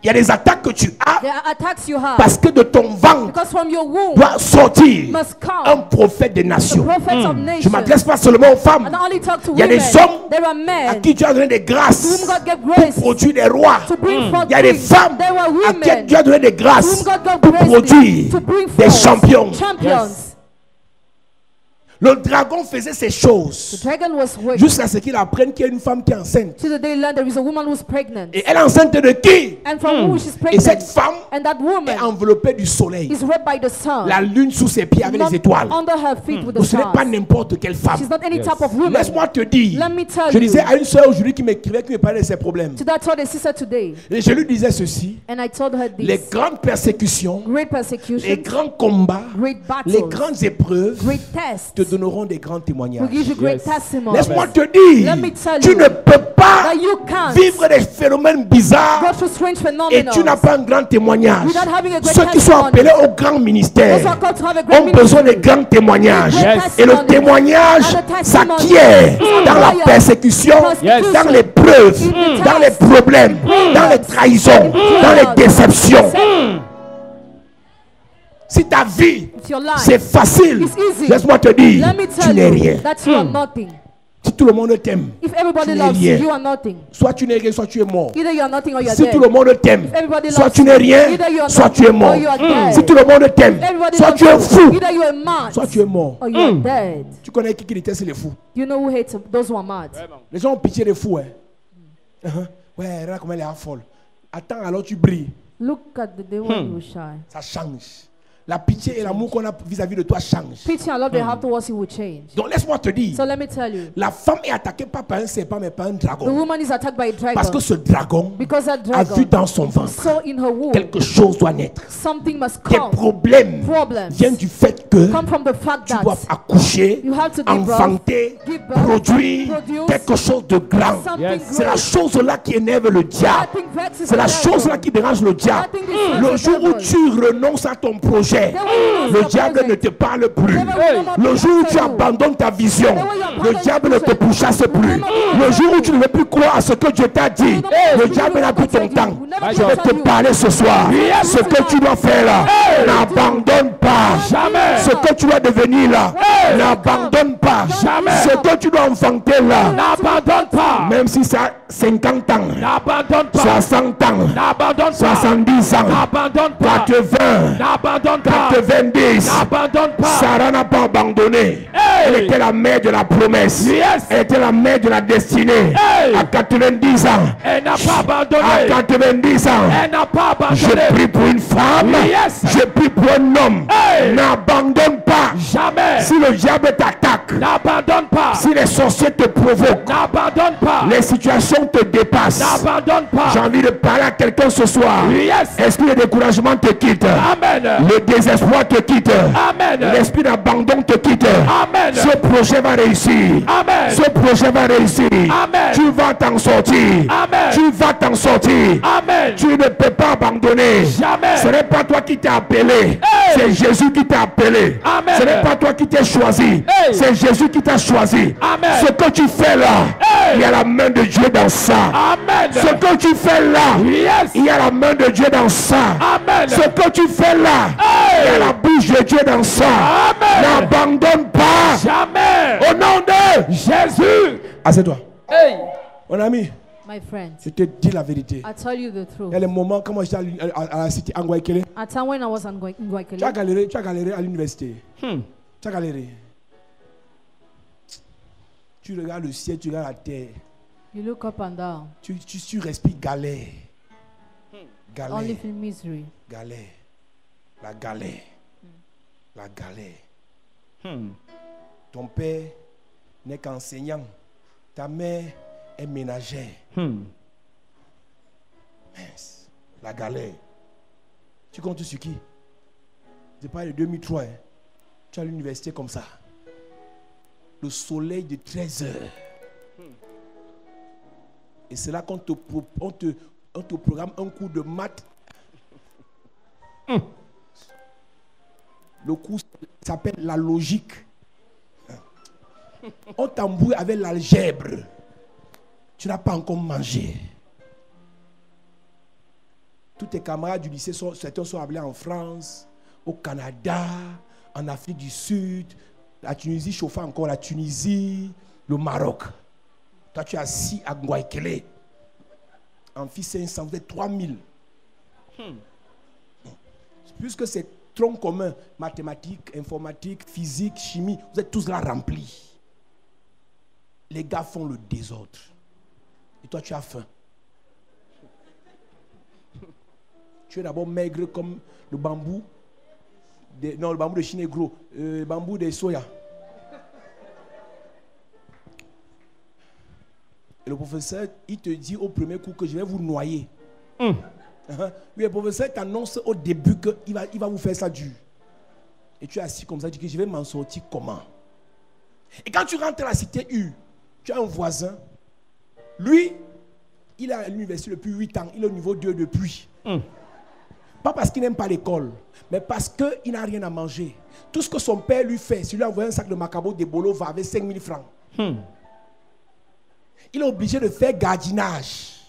Il y a des attaques que tu as There are attacks you have parce que de ton ventre because from your womb doit sortir must un come prophète des the nations. prophets of Je ne nations. m'adresse pas seulement aux I femmes. don't only talk to Il y a women. des hommes There are à men qui tu as donné des to grâces whom God gave pour grace produire des rois. to bring forth Il y a des kings. femmes There were à qui women tu as donné des to grâces whom God gave pour grace produire to bring des forth champions. champions. Le dragon faisait ces The choses dragon was wicked. jusqu'à ce qu'il apprenne qu'il y a une femme qui est enceinte. Till the day he learned there is a woman who's pregnant. Et elle est enceinte de qui? And from who she's Et cette pregnant. femme And that est woman enveloppée du soleil. is wrapped by the sun. La lune sous ses pieds avec Not les étoiles. under her feet with the Ce n'est pas stars. n'importe quelle femme. She's not any Yes. type of woman. Laisse-moi te dire. Let me tell Je disais you. à une soeur aujourd'hui qui m'écrivait, qui me parlait de ses problèmes. To that told a sister today. Et je lui disais ceci. And I told her Les this. grandes persécutions, Great les persecution, grands combats, great les battles, grandes épreuves great tests te donneront des grands will témoignages. give you great Yes. testimony. Laisse-moi te dire, Let me tell tu you ne peux pas that you can't vivre des phénomènes bizarres go through strange et tu n'as phenomena pas un grand témoignage. without having a great Ceux qui sont testimony. appelés au grand ministère Those who are called to have a great ont besoin de ministry. grands témoignages. Great Et le testimony. témoignage And the testimony s'acquiert dans la Yes. persécution, Yes. dans les preuves, In the dans les test. problèmes, dans les trahisons, dans les déceptions. Si ta vie It's your life. c'est facile, It's easy. laisse-moi te dire, Let me tu tell n'es you rien. that you are nothing. Tu tout le monde t'aime, If everybody Tu n'es loves rien. you, you are nothing. soit tu n'es rien, soit tu es mort. Either you are nothing or you are Si dead. tout le monde t'aime, Everybody soit loves tu n'es you. rien, Either you are soit tu es nothing mort. or you are dead. Si tout le monde t'aime, Everybody soit loves tu es you. fou, Either you are mad soit tu es mort. or you are dead. Tu connais qui déteste les fous? You know who hates those who are mad? Les gens ont pitié des fous. Hein? Ouais, regarde comment elle est folle. Attends, alors tu brilles. Look at the day when you shine. Ça change. La pitié et l'amour qu'on a vis-à-vis de toi change. Pity and love they have towards you will change. Donc laisse-moi te dire, So let me tell you, la femme est attaquée pas par un serpent mais par un the dragon. woman is attacked by a Parce que dragon ce dragon because that a vu dragon dans son ventre saw in her womb quelque chose doit naître. something must Tes come. problèmes Problems viennent du fait que come from the fact tu that dois accoucher, you have to give birth, enfanter, give birth, produire produce quelque chose de grand. something Yes. C'est la great. chose-là qui énerve le diable. That thing vexes C'est la the devil. chose-là qui dérange le diable. That thing destroys Le the jour où devil. tu renonces à ton projet, Then when you lose le your diable project, ne te parle plus. devil will no more Le jour où answer tu you. abandonnes ta vision, Then when you le abandon diable your ne te vision, pourchasse plus. will no more Le answer jour où you. tu ne veux plus croire à ce que Dieu t'a dit, le diable n'a plus ton temps. Je vais te parler ce soir. Ce que tu dois faire là, n'abandonne pas. Jamais. Ce que tu dois devenir là, n'abandonne pas. Jamais. Ce que tu dois enfanter là, N'abandonne pas. même si ça a 50 ans, N'abandonne pas. 60 ans, N'abandonne pas. 70 ans, N'abandonne pas. 80, N'abandonne pas. 90. N'abandonne pas. Sarah n'a pas abandonné. Elle était la mère de la promesse. Yes. Elle était la mère de la destinée. Hey. À 90 ans. Elle n'a pas À abandonné. 90 ans. Elle n'a pas Je abandonné. prie pour une femme. Yes. Je prie pour un homme. Hey. N'abandonne pas. Jamais. Si le diable t'attaque, N'abandonne pas. si les sorciers te provoquent, N'abandonne pas. les situations te dépassent. N'abandonne pas. J'ai envie de parler à quelqu'un ce soir. Yes. Esprit de découragement te quitte. Amen. Le désespoir te quitte. Amen. L'esprit d'abandon te quitte. Amen. Ce projet va réussir. Amen. Ce projet va réussir. Amen. Tu vas t'en sortir. Amen. Tu vas t'en sortir. Amen. Tu ne peux pas abandonner. Jamais. Ce n'est pas toi qui t'es appelé. Hey. C'est Jésus qui t'a appelé. Amen. Ce n'est pas toi qui t'es choisi. Hey. C'est Jésus qui t'a choisi. Amen. Ce que tu fais là, Hey. il y a la main de Dieu dans ça. Amen. Ce que tu fais là, Yes. il y a la main de Dieu dans ça. Amen. Ce que tu fais là, Hey. il y a la bouche de Dieu dans ça. Amen. N'abandonne pas. Jamais. Au nom de Jésus. Assieds-toi. Hey. Mon ami, My friend, je te dis la vérité. I tell you the truth. Il y a les moments, quand moi j'étais à la cité Angwaikele, At time when I was in tu as Guayaquil, galéré à l'université. Tu as galéré. Tu regardes le ciel, tu regardes la terre. you look up and down, Tu respires galère. Galère. only feel misery. Galère. La galère. La galère. Ton père n'est qu'enseignant. Ta mère est ménagère. Mince. La galère. Tu comptes sur qui? Je parle de 2003. Hein. Tu es à l'université comme ça. Le soleil de 13 heures. Et c'est là qu'on te programme un cours de maths. Le cours s'appelle la logique. On t'embrouille avec l'algèbre. Tu n'as pas encore mangé. Tous tes camarades du lycée, certains sont appelés en France, au Canada, en Afrique du Sud, la Tunisie chauffait encore la Tunisie, le Maroc. Toi, tu es assis à Guayaquil. En fils 500, vous êtes 3000. Puisque c'est tronc commun, mathématiques, informatique, physique, chimie, vous êtes tous là remplis. Les gars font le désordre. Et toi, tu as faim. Tu es d'abord maigre comme le bambou. Non, le bambou de Chine est gros. Le bambou de soya. Et le professeur, il te dit au premier coup que je vais vous noyer. Oui, le professeur t'annonce au début qu'il va vous faire ça dur. Et tu es assis comme ça, tu dis que je vais m'en sortir comment? Et quand tu rentres à la cité U, tu as un voisin. Lui, il est à l'université depuis 8 ans. Il est au niveau 2 depuis. Pas parce qu'il n'aime pas l'école, mais parce qu'il n'a rien à manger. Tout ce que son père lui fait, si lui a envoyé un sac de macabo, de bolo, va avec 5000 francs. Il est obligé de faire gardinage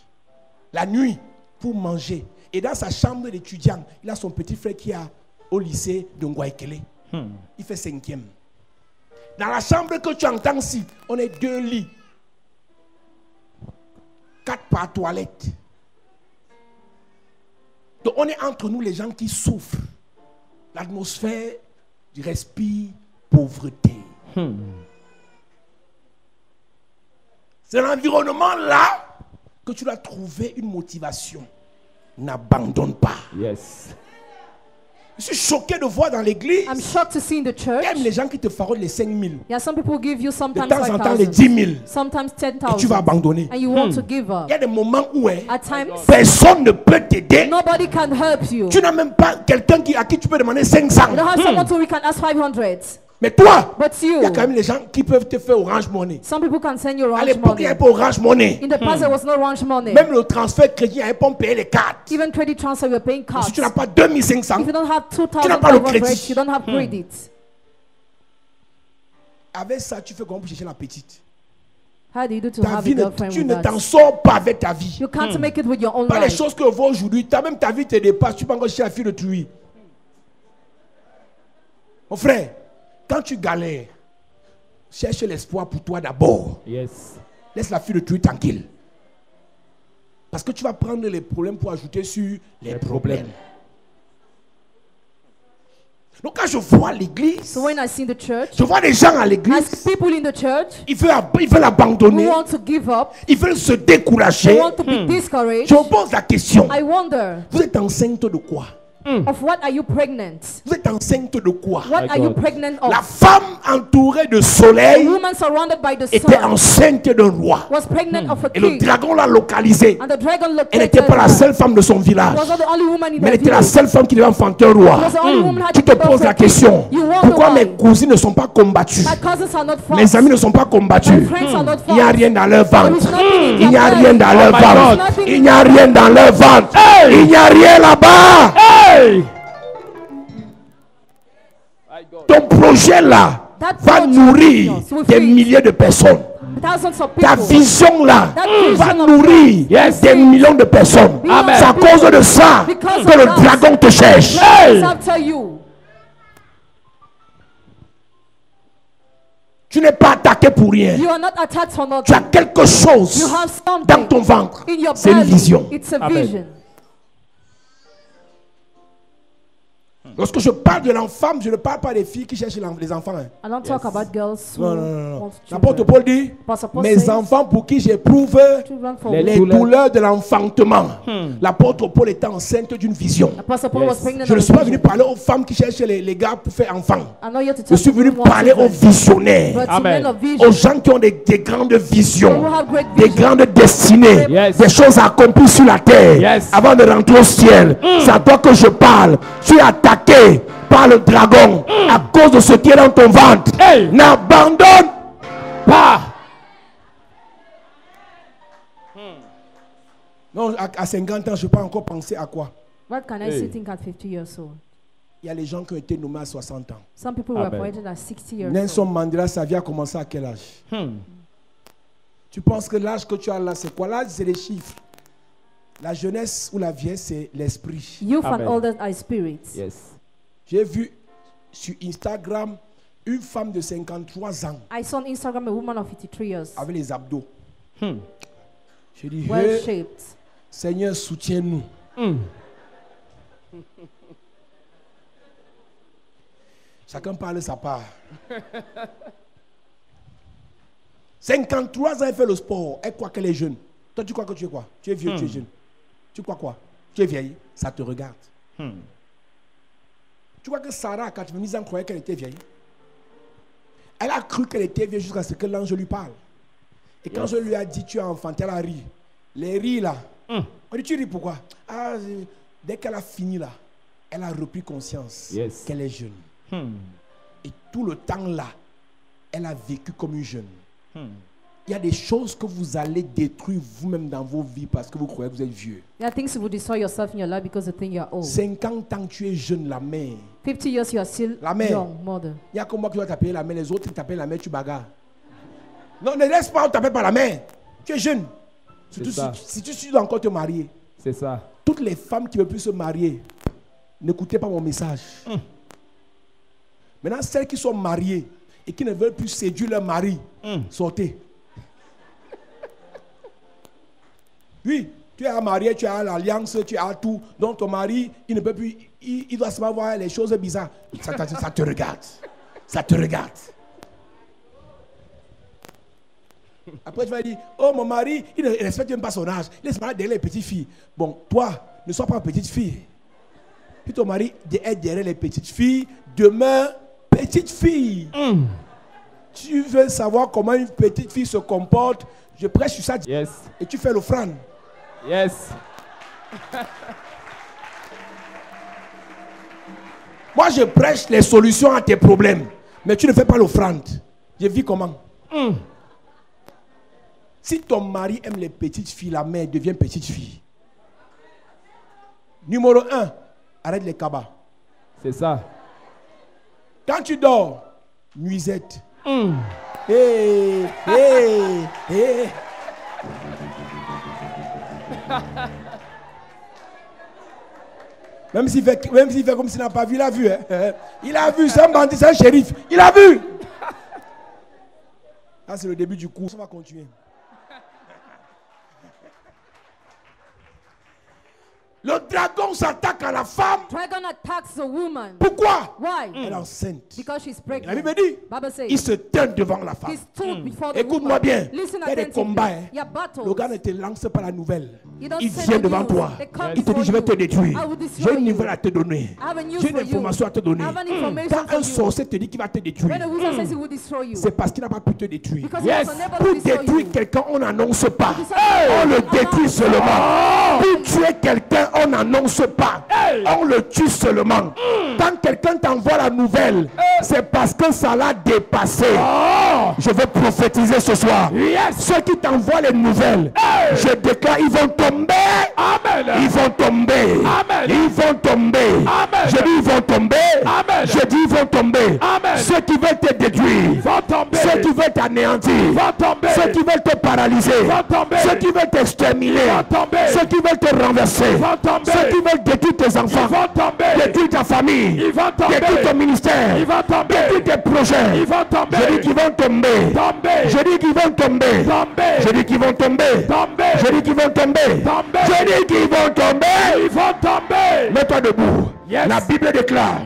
la nuit pour manger. Et dans sa chambre d'étudiant, il a son petit frère qui est au lycée de Guayaquil. Il fait 5e. Dans la chambre que tu entends ici, on est 2 lits. 4 par toilette. Donc on est entre nous les gens qui souffrent. L'atmosphère du respire pauvreté. C'est l'environnement là que tu dois trouver une motivation. N'abandonne pas. Yes. Je suis choqué de voir dans l'église. I'm shocked to see in the church. Il y a les gens qui te feront les 5 000. Yeah, some people give you De sometimes temps en temps les 10 5,000, 000. sometimes Et 10,000, tu vas abandonner. and you want to give Il up. y a des moments où At times, personne ne peut t'aider. nobody can help you. Tu n'as même pas quelqu'un à qui tu peux demander 500. You don't have someone to we can ask 500. Mais toi, But il y you, a quand même les gens qui peuvent te faire Orange Money. some people can send you À orange l'époque, il n'y money. avait pas Orange Money. In the past, there was no orange money. Même le transfert crédit, il n'y avait pas payé les cartes. Even credit transfer, you're paying cards. Si tu n'as pas 2500, If you don't have n'as pas le 2,500, crédit. you don't have credit. avec ça, tu fais comment pour chercher la petite? How do you do to Ta have vie a girlfriend tu with ne that? t'en sors pas avec ta vie. You can't make it with your own Pas les life. choses que vaut aujourd'hui. Même ta vie te dépasse. Tu peux encore chercher la fille de truie. Mon frère, quand tu galères, cherche l'espoir pour toi d'abord. Yes. Laisse la fille de truie tranquille. Parce que tu vas prendre les problèmes pour ajouter sur les problèmes. Donc quand je vois l'église, So when I see the church, je vois des gens à as l'église, people in the church ils veulent who abandonner, want to give up, ils veulent se they décourager. want to be discouraged, Je me pose la question, I wonder, vous êtes enceinte de quoi? of what are you pregnant? Vous êtes enceinte de quoi? What My are you God. pregnant La of? femme entourée de A soleil woman surrounded by the était sun enceinte d'un roi. was pregnant of a Et le king, dragon l'a localisée. and the dragon Elle located n'était pas la her. seule femme de son village, Was not the only woman in mais elle the était la village. seule femme qui devait enfanter un roi. Was the only woman had Tu to te give poses birth la to a king. question, You wonder pourquoi mes why? cousines ne sont pas combattues? My cousins are not fought. Mes amis ne sont pas combattus. My friends are not Il n'y a fought. rien dans leur There is ventre. nothing in Il n'y a their rien belly. dans leur my ventre. God. Il n'y a rien dans leur ventre. Il n'y a rien là-bas. Hey! Ton projet là That va project nourrir will des feed milliers de personnes. thousands of Ta people. vision là That vision va of nourrir Yes. des millions de personnes. Amen. C'est à cause de ça Because que of le that. dragon te cherche. Let us after you. Tu n'es pas attaqué pour rien. You are not attacked for Tu nothing. as quelque chose You have dans something ton ventre. in your C'est une belly. vision. It's a Amen. vision. Lorsque je parle de l'enfant, je ne parle pas des filles qui cherchent les enfants. hein. I don't talk about girls who Non, non, non, non. want L'apôtre children. Paul dit, Pastor Paul mes says, enfants pour qui j'éprouve children for Les whom- les douleurs. douleurs de l'enfantement. L'apôtre Paul était enceinte d'une vision. Pastor Paul Yes. was pregnant Je ne of suis a pas venu vision. parler aux femmes qui cherchent les gars pour faire enfant. I'm not here to Je talk suis to venu people who want parler aux children, visionnaires, but to Amen. men of vision, aux gens qui ont des grandes visions, who have great des vision. grandes destinées, Yes. des choses accomplies sur la terre Yes. avant de rentrer au ciel. C'est à toi que je parle. Tu es attaqué par le dragon à cause de ce qui est dans ton ventre. Hey. N'abandonne pas. Non, à 50 ans, je ne peux pas encore penser à quoi. What can I Hey. still think at 50 years old? Il y a les gens qui ont été nommés à 60 ans. Some people were Amen. appointed at 60 years Nelson old. Mandela, sa vie a commencé à quel âge? Tu penses que l'âge que tu as là, c'est quoi? L'âge, c'est les chiffres. La jeunesse ou la vieillesse, c'est l'esprit. Youth and Amen. old are spirits. Yes. J'ai vu sur Instagram une femme de 53 ans I saw on Instagram a woman of 53 years, avec les abdos. J'ai dit, well hey, shaped. Seigneur, soutiens-nous. Chacun parle de sa part. 53 ans, elle fait le sport. Elle croit qu'elle est jeune. Toi, tu crois que tu es quoi? Tu es vieux, tu es jeune. Tu crois quoi? Tu es vieille, ça te regarde. Tu crois que Sarah, à 90 ans, croyait qu'elle était vieille? Elle a cru qu'elle était vieille jusqu'à ce que l'ange lui parle. Et quand je lui ai dit, tu as enfanté, elle a ri. Les rires là. On dit, tu ris pourquoi? Ah, dès qu'elle a fini là, elle a repris conscience Yes. qu'elle est jeune. Et tout le temps là, elle a vécu comme une jeune. Il y a des choses que vous allez détruire vous-même dans vos vies parce que vous croyez que vous êtes vieux. There are things you will destroy yourself in your life because you think you are old. 50 ans, tu es jeune, la mère. 50 years, you are still La mère. young, mother. Il y a que moi qui dois t'appeler la mère, les autres qui t'appellent la mère, tu bagarres. Non, ne laisse pas, on t'appelle pas la mère. Tu es jeune. Surtout ça. si tu dois encore te marier. C'est ça. Toutes les femmes qui ne veulent plus se marier, n'écoutez pas mon message. Maintenant, celles qui sont mariées, et qui ne veulent plus séduire leur mari, sortez. Oui, tu es marié, tu as l'alliance, tu as tout. Donc ton mari, il ne peut plus, il doit seulement voir les choses bizarres. Ça te regarde. Ça te regarde. Après tu vas dire, oh mon mari, il ne respecte même pas son âge. Laisse-moi derrière les petites filles. Bon, toi, ne sois pas une petite fille. Puis ton mari est derrière les petites filles, demeure petite fille. Tu veux savoir comment une petite fille se comporte, je prêche sur ça. Yes. Et tu fais l'offrande. Yes. Moi, je prêche les solutions à tes problèmes. Mais tu ne fais pas l'offrande. Je vis comment? Si ton mari aime les petites filles, la mère devient petite fille. Numéro 1, arrête les cabas. C'est ça. Quand tu dors, nuisette. Hey, hey, hey. Même s'il fait comme s'il n'a pas vu, il a vu. Hein. Il a vu, c'est un bandit, c'est un shérif. Il a vu. Là, c'est le début du cours. Ça va continuer. Le dragon s'attaque à la femme. Dragon attacks the woman. Pourquoi? Why? Elle est enceinte. Because she's La pregnant. Bible dit, Bible says il se tient devant la femme. he stood before the Écoute-moi woman. bien. Listen Il y a des attentively. combats. Hein. Il y a battles. Le gars ne te lance pas la nouvelle. He don't Il send vient the devant news. toi. They come Il te dit, before je vais te you. détruire. I will destroy J'ai une you. nouvelle à te donner. I have a news J'ai une for you. information à te donner. I have an information Quand for un you. sorcier te dit qu'il va te détruire, When a wizard says he will destroy you, c'est parce qu'il n'a pas pu te détruire. because Yes. he was unable Pour to destroy détruire you. quelqu'un, on n'annonce pas. Hey. On le détruit seulement. Pour tuer quelqu'un, on n'annonce pas. On le tue seulement. Quand quelqu'un t'envoie la nouvelle, c'est parce que ça l'a dépassé. Je veux prophétiser ce soir. Ceux qui t'envoient les nouvelles, je déclare, ils vont tomber. Amen. Ils vont tomber. Amen. Ils vont tomber. Amen. Je dis ils vont tomber. Amen. Je dis ils vont tomber. Amen. Ceux qui veulent te détruire. Vont tomber. Ceux qui veulent t'anéantir. Vont tomber. Ceux qui veulent te paralyser. Vont tomber. Ceux qui veulent t'exterminer. Vont tomber. Ceux qui veulent te renverser. Vont tomber. Ceux qui veulent détruire tes enfants. Ils vont tomber. Détruire ta famille. Ils vont tomber. Détruire ton ministère. Ils vont tomber. Détruire tes projets. Ils vont tomber. Je dis qu'ils vont tomber. Tomber. Je dis qu'ils vont tomber. Tomber. Je dis qu'ils vont tomber. Tomber. Je dis qu'ils vont tomber. Tomber. Je dis qu'ils vont tomber. Ils vont tomber. Mets-toi debout. Yes. La Bible déclare.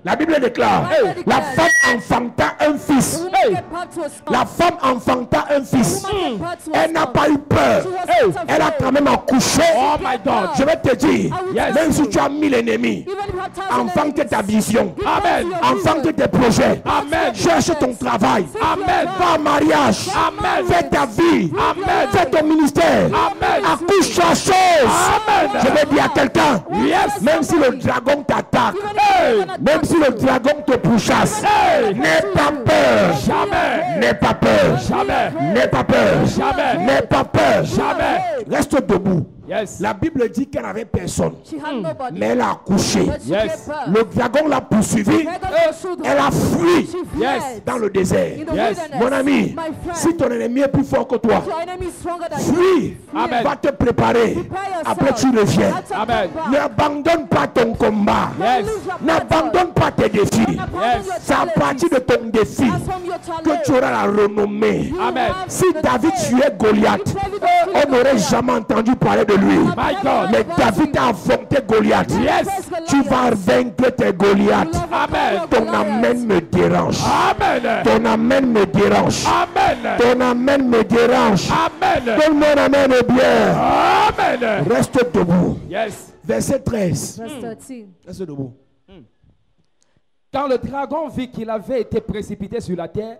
La Bible déclare. Bible La déclare. femme enfanta un fils. The woman gave birth to a son. La femme enfanta un fils. The woman gave birth to a Elle n'a son. pas eu peur. She was not Elle a afraid. quand même accouché. Oh my God. Je vais te dire, I will même tell si you. tu as 1000 ennemis, Even if you have thousand enfante enemies, ta vision. give birth Amen. to your Enfante vision. tes projets. Amen. Cherche ton travail. Amen. Va en mariage. Amen. Fais ta vie. Amen. Fais ton ministère. Amen. Accouche ta chose. Amen. Je vais dire à quelqu'un, Yes. même si le dragon t'attaque, Even if the dragon même attacks si le you, dragon te pourchasse, Hey. n'aie pas peur. Jamais. N'aie pas peur. Jamais. N'aie pas peur. Jamais. N'aie pas peur. Jamais. Reste debout. Yes. La Bible dit qu'elle n'avait personne, she had nobody. mais elle a accouché. But she Yes. gave birth. Le dragon l'a poursuivi. Dragon pursued her. Elle a fui She fled Yes. dans le désert. in the Yes. wilderness. Mon ami, My friend, si ton ennemi est plus fort que toi, your enemy is stronger than you. fuis. Amen. Va te préparer. Prepare yourself. Après tu reviens. That's a Amen. combat. N'abandonne pas ton combat. Yes. Don't lose your battle. N'abandonne pas tes défis. Don't abandon Yes. your C'est à challenges. partir de ton défi That's from your que challenge. tu auras la renommée. You Amen. have Si the David faith. tuait Goliath, If David was on killed n'aurait Goliath, jamais entendu parler de lui. My God. Mais David a affronté Goliath. Yes. Tu vas vaincre tes Goliaths. Amen. Ton amen me dérange. Amen. Ton amen me dérange. Amen. Ton amen me dérange. Amen. Donne-moi un amen bien. Amen. Reste debout. Yes. Verset 13. Verse 13. Reste debout. Quand le dragon vit qu'il avait été précipité sur la terre,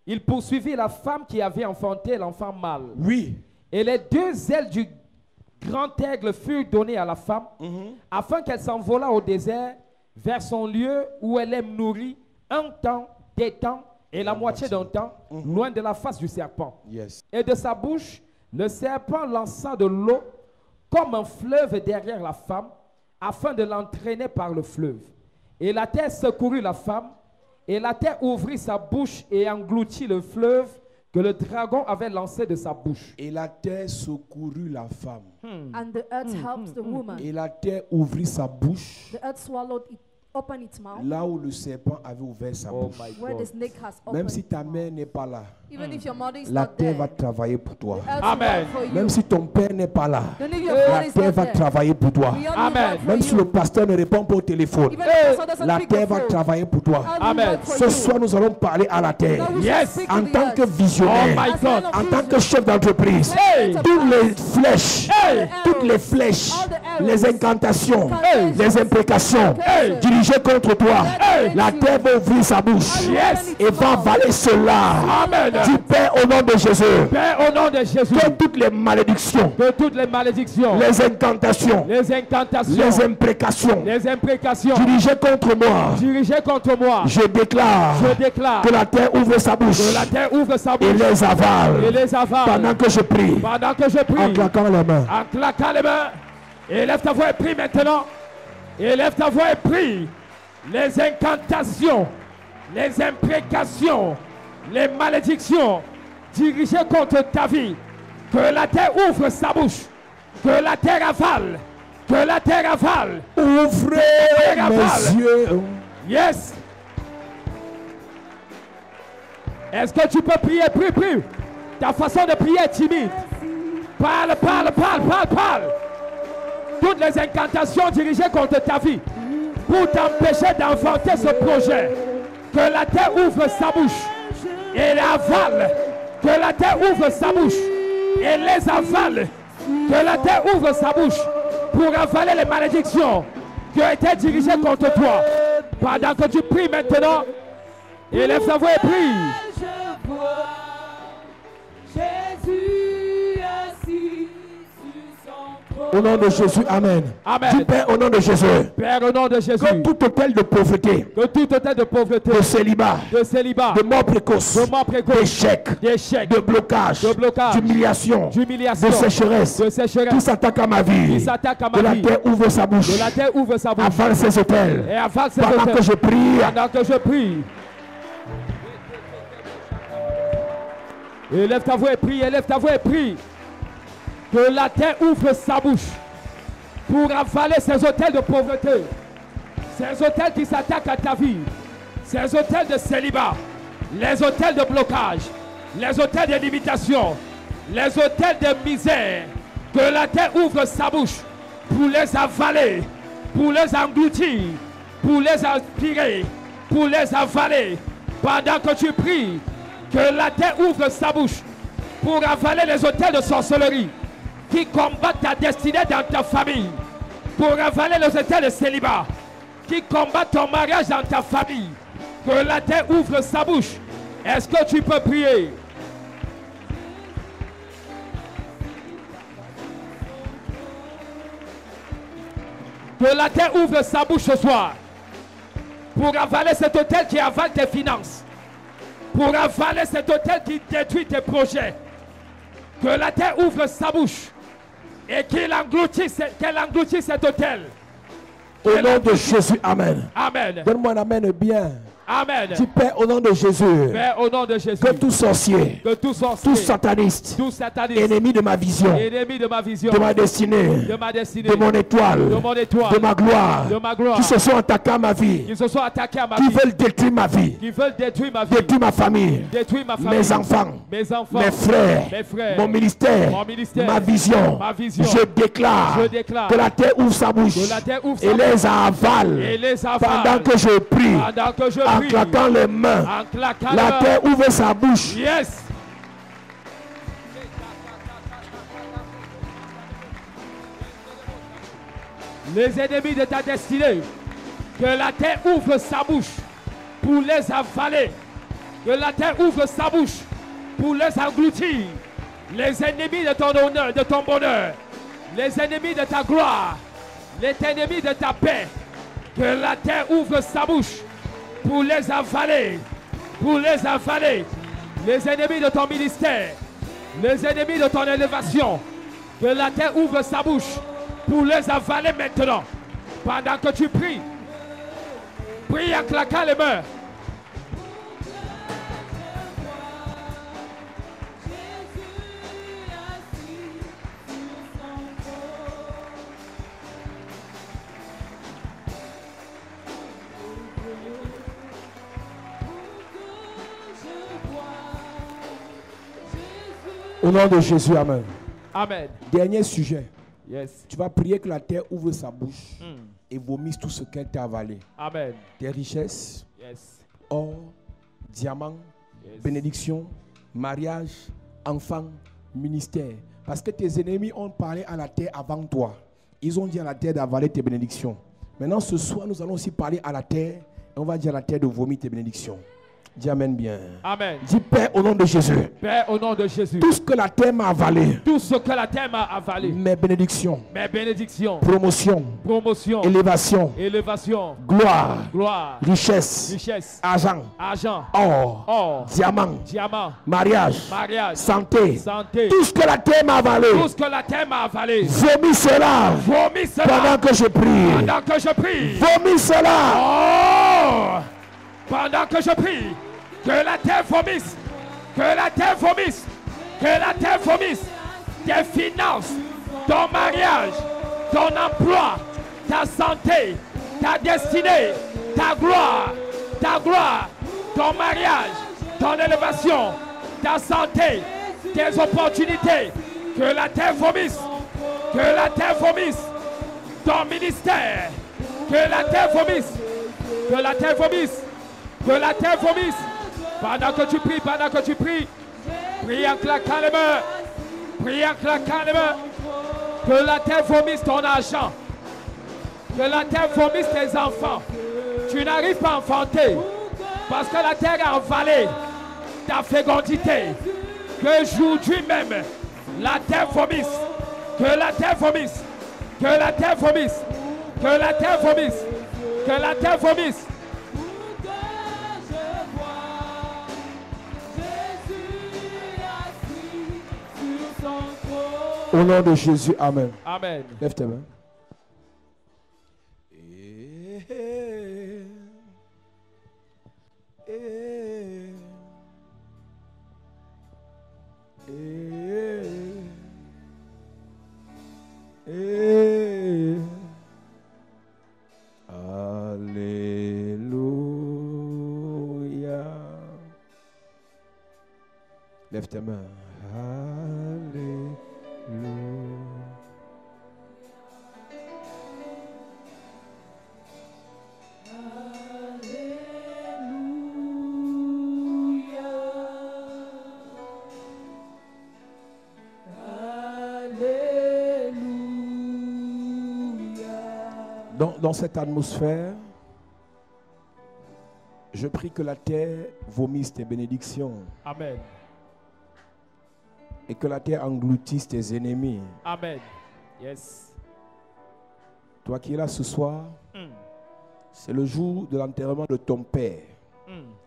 il poursuivit la femme qui avait enfanté l'enfant mâle. Oui. Et les deux ailes du grand aigle furent données à la femme, afin qu'elle s'envolât au désert vers son lieu où elle est nourrie un temps, des temps et la moitié d'un temps, loin de la face du serpent. Yes. Et de sa bouche, le serpent lança de l'eau comme un fleuve derrière la femme, afin de l'entraîner par le fleuve. Et la terre secourut la femme, et la terre ouvrit sa bouche et engloutit le fleuve que le dragon avait lancé de sa bouche. Et la terre secourut la femme. And the earth helped the woman. Et la terre ouvrit sa bouche. The earth swallowed it opened its mouth, là où le serpent avait ouvert sa Oh bouche. my where the God. snake has Même opened si its ta mouth. mère n'est pas là, Even if your mother is la not terre there, va travailler pour toi. the earth will Amen. work for you. Même si ton père n'est pas là, Even if your la father is terre not va there, travailler pour toi. the earth will Amen. work for Même si you. le pasteur ne répond pas au téléphone, Even if the pastor doesn't la pick terre the va phone, travailler pour toi. the earth will Amen. work for Ce you. soir, nous allons parler à la terre. Now we Yes. shall speak En to the tant que earth. Oh visionnaire, my As God. men of en tant que vision, chef d'entreprise, Hey. toutes les flèches, Hey. toutes les flèches, all the arrows, les incantations, Hey. les imprécations Hey. dirigées contre toi, Hey. la terre va ouvrir sa bouche Yes. et va avaler cela. Amen. Du Père au nom de Jésus. Père, au nom de Jésus, Que toutes les malédictions, de toutes les malédictions, les incantations, les incantations, les imprécations les imprécations dirigées contre moi, dirigées contre moi, je déclare je déclare que la terre ouvre sa bouche que la terre ouvre sa et bouche les avale et les avale pendant que je prie, pendant que je en prie, claquant les mains. en claquant les mains. Élève ta voix et prie maintenant. Élève ta voix et prie. Les incantations, les imprécations, les malédictions dirigées contre ta vie. Que la terre ouvre sa bouche. Que la terre avale. Que la terre avale. Ouvrez avale. mes yeux. Yes. Est-ce que tu peux prier? Prie, prie. Ta façon de prier est timide. Parle, parle, parle, parle, parle. Toutes les incantations dirigées contre ta vie pour t'empêcher d'inventer ce projet. Que la terre ouvre sa bouche et les avale. Que la terre ouvre sa bouche et les avale. Que la terre ouvre sa bouche pour avaler les malédictions qui ont été dirigées contre toi. Pendant que tu pries maintenant, élève ta voix et prie. Je vois Jésus assis sur son trône. Au nom de Jésus, Amen. Amen. Dis Père, au nom de Jésus, Père, au nom de Jésus, que tout hôtel de pauvreté, que tout hôtel de pauvreté, de célibat, de célibat, de mort précoce, de mort précoce, d'échec, d'échec, de blocage, d'humiliation, de sécheresse, de sécheresse, qui s'attaque à ma vie, qui s'attaque à que ma la vie, terre ouvre sa bouche, que la terre ouvre sa bouche, avale ses hôtels, et avale ses pendant hôtels. que je prie, Pendant que je prie. Élève ta voix et prie, élève ta voix et prie. Que la terre ouvre sa bouche pour avaler ces hôtels de pauvreté, ces hôtels qui s'attaquent à ta vie, ces hôtels de célibat, les hôtels de blocage, les hôtels de limitation, les hôtels de misère. Que la terre ouvre sa bouche pour les avaler, pour les engloutir, pour les aspirer, pour les avaler. Pendant que tu pries, que la terre ouvre sa bouche pour avaler les hôtels de sorcellerie qui combattent ta destinée dans ta famille, pour avaler les hôtels de célibat qui combattent ton mariage dans ta famille. Que la terre ouvre sa bouche. Est-ce que tu peux prier? Que la terre ouvre sa bouche ce soir pour avaler cet hôtel qui avale tes finances, pour avaler cet hôtel qui détruit tes projets. Que la terre ouvre sa bouche et qu'elle engloutisse cet hôtel. au nom de Jésus, Amen. Amen. Donne-moi un Amen bien. Amen. Dis Père, au nom de Jésus, Père, au nom de Jésus, que tout sorcier, que tout sorcier, tout sataniste, tout sataniste, ennemi de ma vision, ennemi de ma vision, de ma destinée, de ma destinée, de mon étoile, de mon étoile, de ma gloire, de ma gloire, qui se sont attaqués à ma vie, qui se sont attaqués à ma qui vie, veulent détruire ma vie, qui veulent détruire ma vie, détruire ma famille, détruire ma famille, mes enfants, mes enfants, mes frères, mes frères, mon ministère, ma vision. ma vision. Je déclare déclare que la terre ouvre sa bouche que la terre ouvre sa et bouche les avale et les avale pendant que je prie, pendant que je en prie, claquant les mains. en claquant La les mains. terre ouvre sa bouche. Yes. Les ennemis de ta destinée, que la terre ouvre sa bouche pour les avaler. Que la terre ouvre sa bouche pour les engloutir. Les ennemis de ton honneur, de ton bonheur. Les ennemis de ta gloire. Les ennemis de ta paix. Que la terre ouvre sa bouche pour les avaler. Pour les avaler. Les ennemis de ton ministère. Les ennemis de ton élévation. Que la terre ouvre sa bouche pour les avaler maintenant. Pendant que tu pries. Prie en claquant les mains. Au nom de Jésus, amen. Amen. Dernier sujet. Yes. Tu vas prier que la terre ouvre sa bouche Mm. et vomisse tout ce qu'elle t'a avalé. Amen. Tes richesses, Yes. or, diamants, Yes. bénédictions, mariage, enfants, ministère. Parce que tes ennemis ont parlé à la terre avant toi. Ils ont dit à la terre d'avaler tes bénédictions. Maintenant, ce soir, nous allons aussi parler à la terre. Et on va dire à la terre de vomir tes bénédictions. Dis amen bien. Amen. Dis Père au nom de Jésus. Père, au nom de Jésus, Tout ce que la terre m'a avalé, tout ce que la terre m'a avalé, mes bénédictions, mes bénédictions, promotion, promotion, élévation, élévation, gloire, gloire, richesse, richesse, argent, argent, or, or, diamant, diamant, mariage, mariage, santé, santé, tout ce que la terre m'a avalé, tout ce que la terre m'a avalé, vomis cela vomis cela pendant que je prie. pendant que je prie. Vomis cela. Oh! Pendant que je prie, que la terre vomisse, que la terre vomisse, que la terre vomisse tes finances, ton mariage, ton emploi, ta santé, ta destinée, ta gloire, ton mariage, ton élévation, ta santé, tes opportunités, que la terre vomisse, que la terre vomisse ton ministère, que la terre vomisse, que la terre vomisse, que la terre vomisse. Pendant que tu pries, prie en claquant les mains, prie en claquant les mains. Que la terre vomisse ton argent, que la terre vomisse tes enfants. Tu n'arrives pas à enfanter parce que la terre a avalé ta fécondité. Que aujourd'hui même, la terre vomisse, que la terre vomisse, que la terre vomisse, que la terre vomisse, que la terre vomisse. Au nom de Jésus, amen. Amen. Lève tes mains. Alléluia. Lève tes mains. Alléluia. Dans cette atmosphère, je prie que la terre vomisse tes bénédictions. Amen. Et que la terre engloutisse tes ennemis. Amen. Yes. Toi qui es là ce soir, c'est le jour de l'enterrement de ton père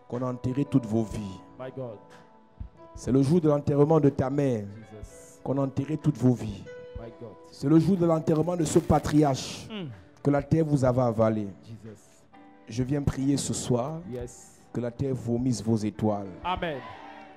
qu'on a enterré toutes vos vies. My God. C'est le jour de l'enterrement de ta mère Jesus. qu'on a enterré toutes vos vies. My God. C'est le jour de l'enterrement de ce patriarche que la terre vous avait avalé. Jesus. Je viens prier ce soir Yes. que la terre vomisse vos étoiles. Amen.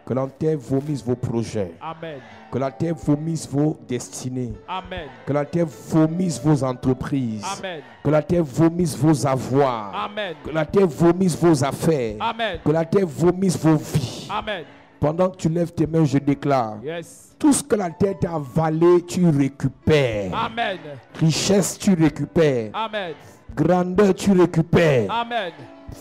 Que la terre vomisse vos projets. Amen. Que la terre vomisse vos destinées. Amen. Que la terre vomisse vos entreprises. Amen. Que la terre vomisse vos avoirs. Amen. Que la terre vomisse vos affaires. Amen. Que la terre vomisse vos vies. Amen. Pendant que tu lèves tes mains, je déclare. Yes. Tout ce que la terre t'a avalé, tu récupères. Amen. Richesse, tu récupères. Amen. Grandeur, tu récupères. Amen.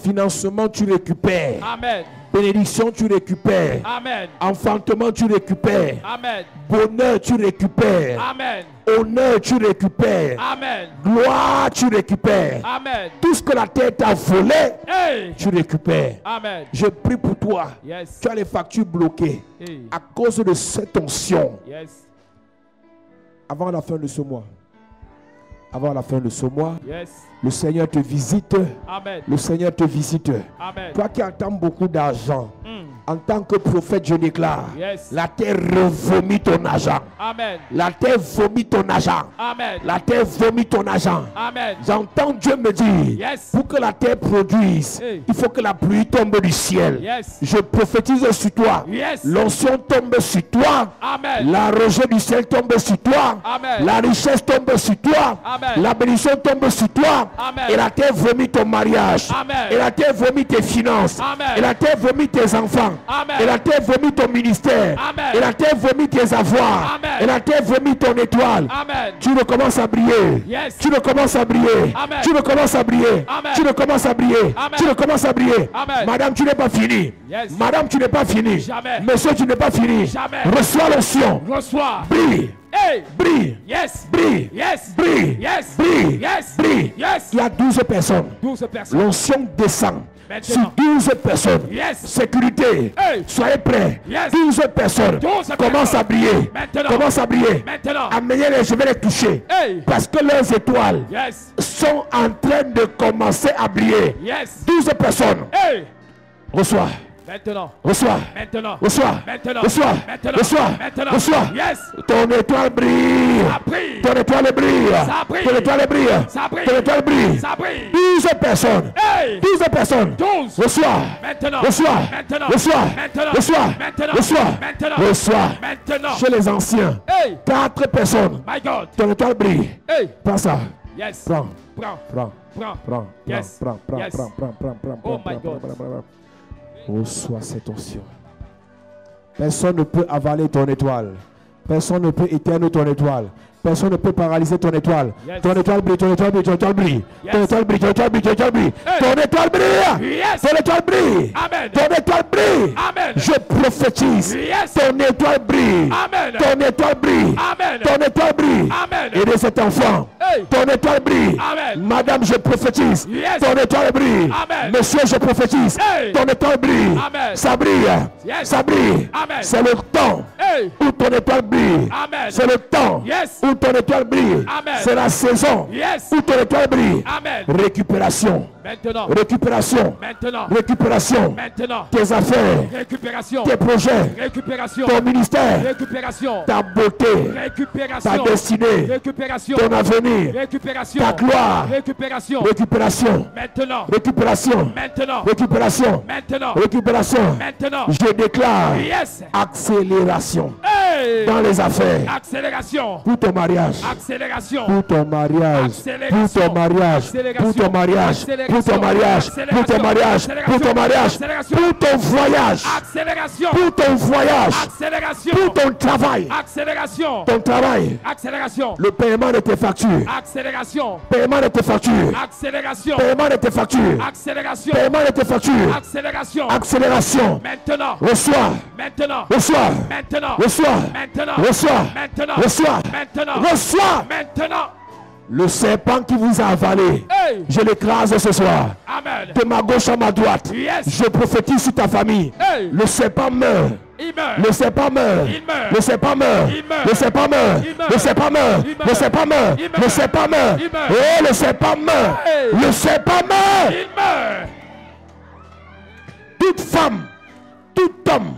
Financement, tu récupères. Amen. Bénédiction, tu récupères. Amen. Enfantement, tu récupères. Amen. Bonheur, tu récupères. Amen. Honneur, tu récupères. Amen. Gloire, tu récupères. Amen. Tout ce que la terre t'a volé, Hey. tu récupères. Amen. Je prie pour toi. Yes. Tu as les factures bloquées Hey. à cause de cette onction. Yes. Avant la fin de ce mois. Avant la fin de ce mois, Yes. le Seigneur te visite. Amen. Le Seigneur te visite. Amen. Toi qui attends beaucoup d'argent, en tant que prophète, je déclare, Yes. la terre revomit ton argent. Amen. La terre vomit ton argent. Amen. La terre vomit ton argent. Amen. J'entends Dieu me dire, Yes. pour que la terre produise, Hey. il faut que la pluie tombe du ciel. Yes. Je prophétise sur toi. Yes. L'onction tombe sur toi. Amen. La rejet du ciel tombe sur toi. Amen. La richesse tombe sur toi. Amen. La bénédiction tombe sur toi. Amen. Et la terre vomit ton mariage. Amen. Et la terre vomit tes finances. Amen. Et la terre vomit tes enfants. argent. Amen. Et la terre vomit ton ministère. Amen. Et la terre vomit tes avoirs. Amen. Et la terre vomit ton étoile. Amen. Tu recommences à briller. Yes. Tu recommences à briller. Amen. Tu recommences à briller. Amen. Tu recommences à briller. Amen. Tu recommences à briller. Amen. Madame, tu n'es pas fini. Yes. Madame, tu n'es pas fini. Jamais. Monsieur, tu n'es pas fini. Jamais. Reçois l'onction. Reçois. Brille. Hey. Brille. Yes. Brille. Yes. Brille. Yes. Brille. Yes. Brille. Yes. Il y a 12 personnes. 12 personnes. L'onction descend. Maintenant. Sur 12 personnes. Yes. Sécurité. Hey. Soyez prêts. Yes. 12 personnes. 12 Commence à briller. Maintenant. Commence à briller. Maintenant. Amenez-les, je vais les toucher. Hey. Parce que leurs étoiles Yes. sont en train de commencer à briller. Yes. 12 personnes. Hey. Reçois. Maintenant. Reçois. Maintenant. Reçois. Maintenant. Reçois. Maintenant. Reçois. Maintenant. Reçois. Yes. Ton étoile brille. Ça brille. Ton étoile brille. Ça brille. Ton étoile brille. Ça brille. Ton étoile brille. Ça brille. 12 personnes. Hey. 12 personnes. 12. Reçois. Maintenant. Reçois. Maintenant. Reçois. Maintenant. Reçois. Maintenant. Reçois. Maintenant. Reçois. Maintenant. Chez les anciens. Hey. 4 personnes. My God. Ton étoile brille. Hey. Prends ça. Yes. Prends. Prends. Prends. Prends. Prends. Yes. Prends. Prends. Yes. Prends. Prends. Prends. Prends. Oh Prends. my God. Prends. Reçois cette onction. Personne ne peut avaler ton étoile. Personne ne peut éteindre ton étoile. Personne ne peut paralyser ton étoile. Yes. Ton étoile brille, ton étoile brille, ton étoile brille. Yes. Ton étoile brille, ton étoile brille, ton étoile brille. Hey. Ton étoile brille. Yes. Ton étoile brille. Amen. Ton étoile brille. Amen. Je prophétise. Yes. Ton étoile brille. Amen. Ton étoile brille. Amen. Ton étoile brille. Amen. Et de cet enfant. Hey. Ton étoile brille. Amen. Madame, je prophétise. Yes. Ton étoile brille. Amen. Monsieur, je prophétise. Hey. Ton étoile brille. Amen. Ça brille. Yes. Ça brille. Amen. C'est le temps Hey. où ton étoile brille. Amen. C'est le temps Yes. où ton étoile brille. Amen. C'est la saison Yes. où ton étoile brille. Amen. Récupération. Maintenant. Récupération. Maintenant. Récupération. Maintenant. Tes affaires. Récupération. Tes projets. Récupération. Ton ministère. Récupération. Ta beauté. Récupération. Ta destinée. Récupération. Ton avenir. Récupération. Ta gloire. Récupération. Récupération. Maintenant. Récupération. Maintenant. Récupération. Maintenant. Récupération. Maintenant. Je déclare Yes. accélération Hey. dans les affaires. Accélération. Pour ton mariage. Accélération. Pour ton mariage. Accélération. Pour ton mariage. Pour ton mariage. Pour ton mariage. Pour ton mariage. Pour ton mariage. Pour ton voyage. Accélération. Pour ton voyage. Accélération. Pour ton travail. Accélération. Ton travail. Accélération. Le paiement de tes factures. Accélération. Paiement de tes factures. Accélération. Paiement de tes factures. Accélération. Paiement de tes factures. Accélération. Accélération. Maintenant. Reçois. Maintenant. Reçois. Maintenant. Reçois. Maintenant. Reçois. Maintenant. Reçois. Maintenant. Reçois. Maintenant. Le serpent qui vous a avalé. Hey. Je l'écrase ce soir. Amen. De ma gauche à ma droite. Yes. Je prophétise sur ta famille. Hey. Le serpent meurt. Il meurt. Le serpent meurt. Il meurt. Le serpent meurt. Il meurt. Le serpent meurt. Il meurt. Le serpent meurt. Il meurt. Le serpent meurt. Il meurt. Le serpent meurt. Il meurt. Oh, le serpent meurt. Hey. Le serpent meurt. Il meurt. Toute femme, tout homme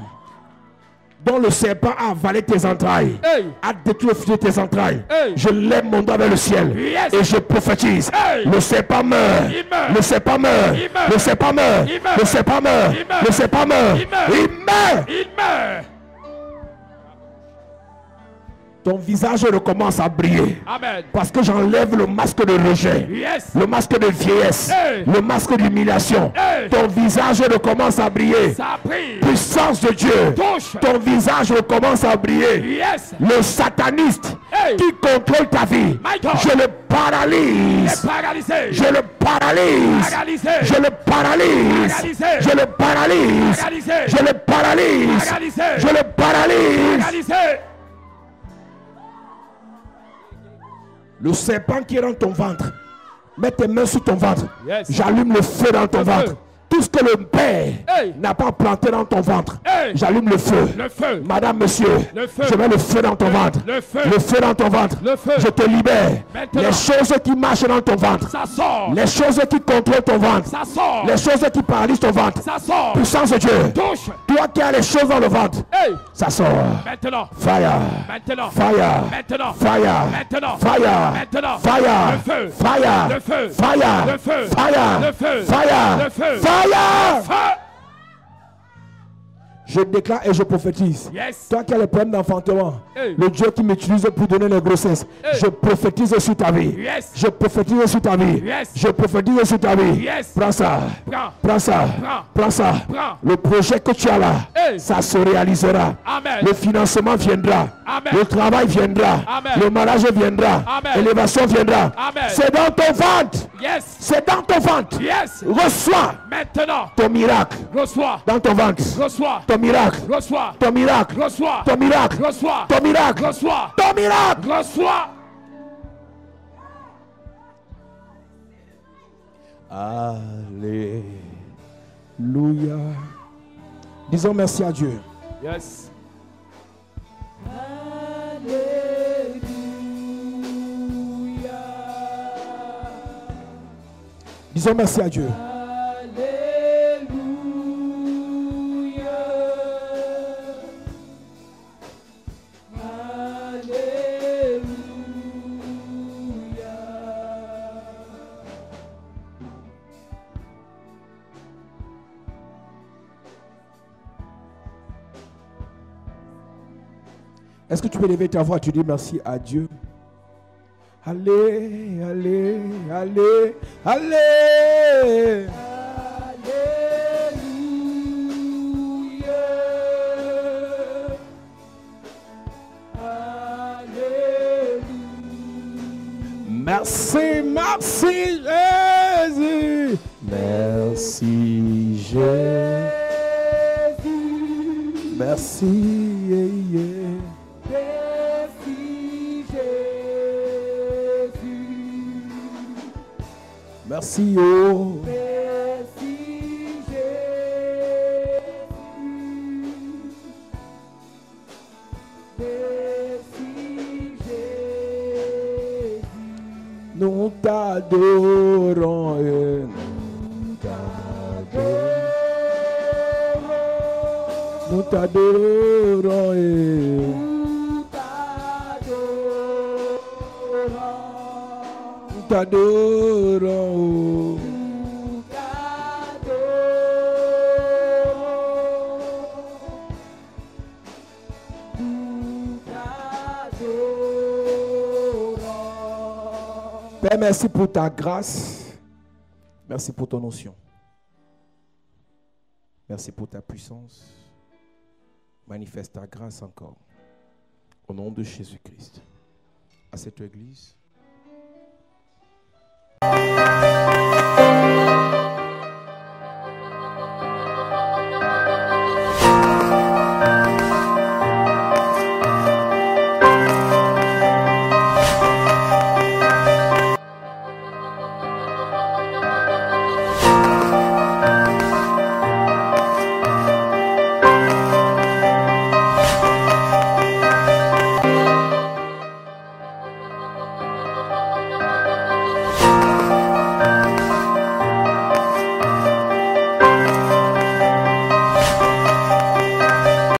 dont le serpent a avalé tes entrailles, Hey. a détruit tes entrailles. Hey. Je lève mon doigt vers le ciel Yes. et je prophétise. Hey. Le serpent meurt. Il meurt. Le serpent meurt. Il meurt. Le serpent meurt. Il meurt. Le serpent meurt. Il meurt. Le serpent meurt. Il meurt. Il meurt. Il meurt. Ton visage recommence à briller. Amen. Parce que j'enlève le masque de rejet. Yes. Le masque de vieillesse. Hey. Le masque d'humiliation. Hey. Ton visage recommence à briller. Ça brille. Puissance de Dieu. Touche. Ton visage recommence à briller. Yes. Le sataniste Hey. qui contrôle ta vie, My God. je le Il est paralyse. paralysé. Je le paralyse. Paralysé. Je le paralyse. Paralysé. Je le paralyse. Paralysé. Je le paralyse. Paralysé. Je le paralyse. Paralysé. Le serpent qui est dans ton ventre, mets tes mains sur ton ventre. Yes. J'allume le feu dans ton Le ventre. feu. Tout ce que le Père Hey. n'a pas planté dans ton ventre, Hey. j'allume le feu. Le feu. Madame, monsieur, Le feu. je mets le feu dans ton ventre. Le feu. Le feu dans ton ventre. Le feu. Je te libère. Maintenant. Les choses qui marchent dans ton ventre. Ça sort. Les choses qui contrôlent ton ventre. Ça sort. Les choses qui paralysent ton ventre. Ça sort. Puissance de Dieu. Touche. Toi qui as les choses dans le ventre, Hey. ça sort. Maintenant. Fire. Maintenant. Fire. Maintenant. Fire. Maintenant. Fire. Maintenant. Fire. Le feu. Fire. Le feu. Fire. Le feu. Fire. Le feu. Fire. Le feu. Fire. Feu. Je déclare et je prophétise. Yes. Toi qui as les problèmes d'enfantement, Hey. le Dieu qui m'utilise pour donner les grossesses, Hey. je prophétise sur ta vie. Yes. Je prophétise sur ta vie. Yes. Je prophétise sur ta vie. Yes. Prends ça. Prends. Prends ça. Prends. Prends ça. Prends. Le projet que tu as là, Hey. ça se réalisera. Amen. Le financement viendra. Amen. Le travail viendra. Amen. Le mariage viendra. Amen. L'élévation viendra. Amen. C'est dans ton ventre. Yes. C'est dans ton ventre. Yes. Reçois Maintenant. ton miracle Reçois. dans ton ventre. Reçois. Ton miracle. Reçois. Ton miracle. Reçois. Ton miracle. Reçois. Ton miracle. Reçois. Ton miracle. Reçois. Alléluia. Disons merci à Dieu. Yes. Disons merci à Dieu. Est-ce que tu peux lever ta voix, tu dis merci à Dieu? Allez, allez, allez, allez. Merci, merci Jésus. Merci Jésus. Merci. Yeah, yeah. Merci, oh. Nous t'adorons et nous t'adorons. Nous t'adorons et nous t'adorons. Père, merci pour ta grâce. Merci pour ton onction. Merci pour ta puissance. Manifeste ta grâce encore. Au nom de Jésus-Christ. À cette église.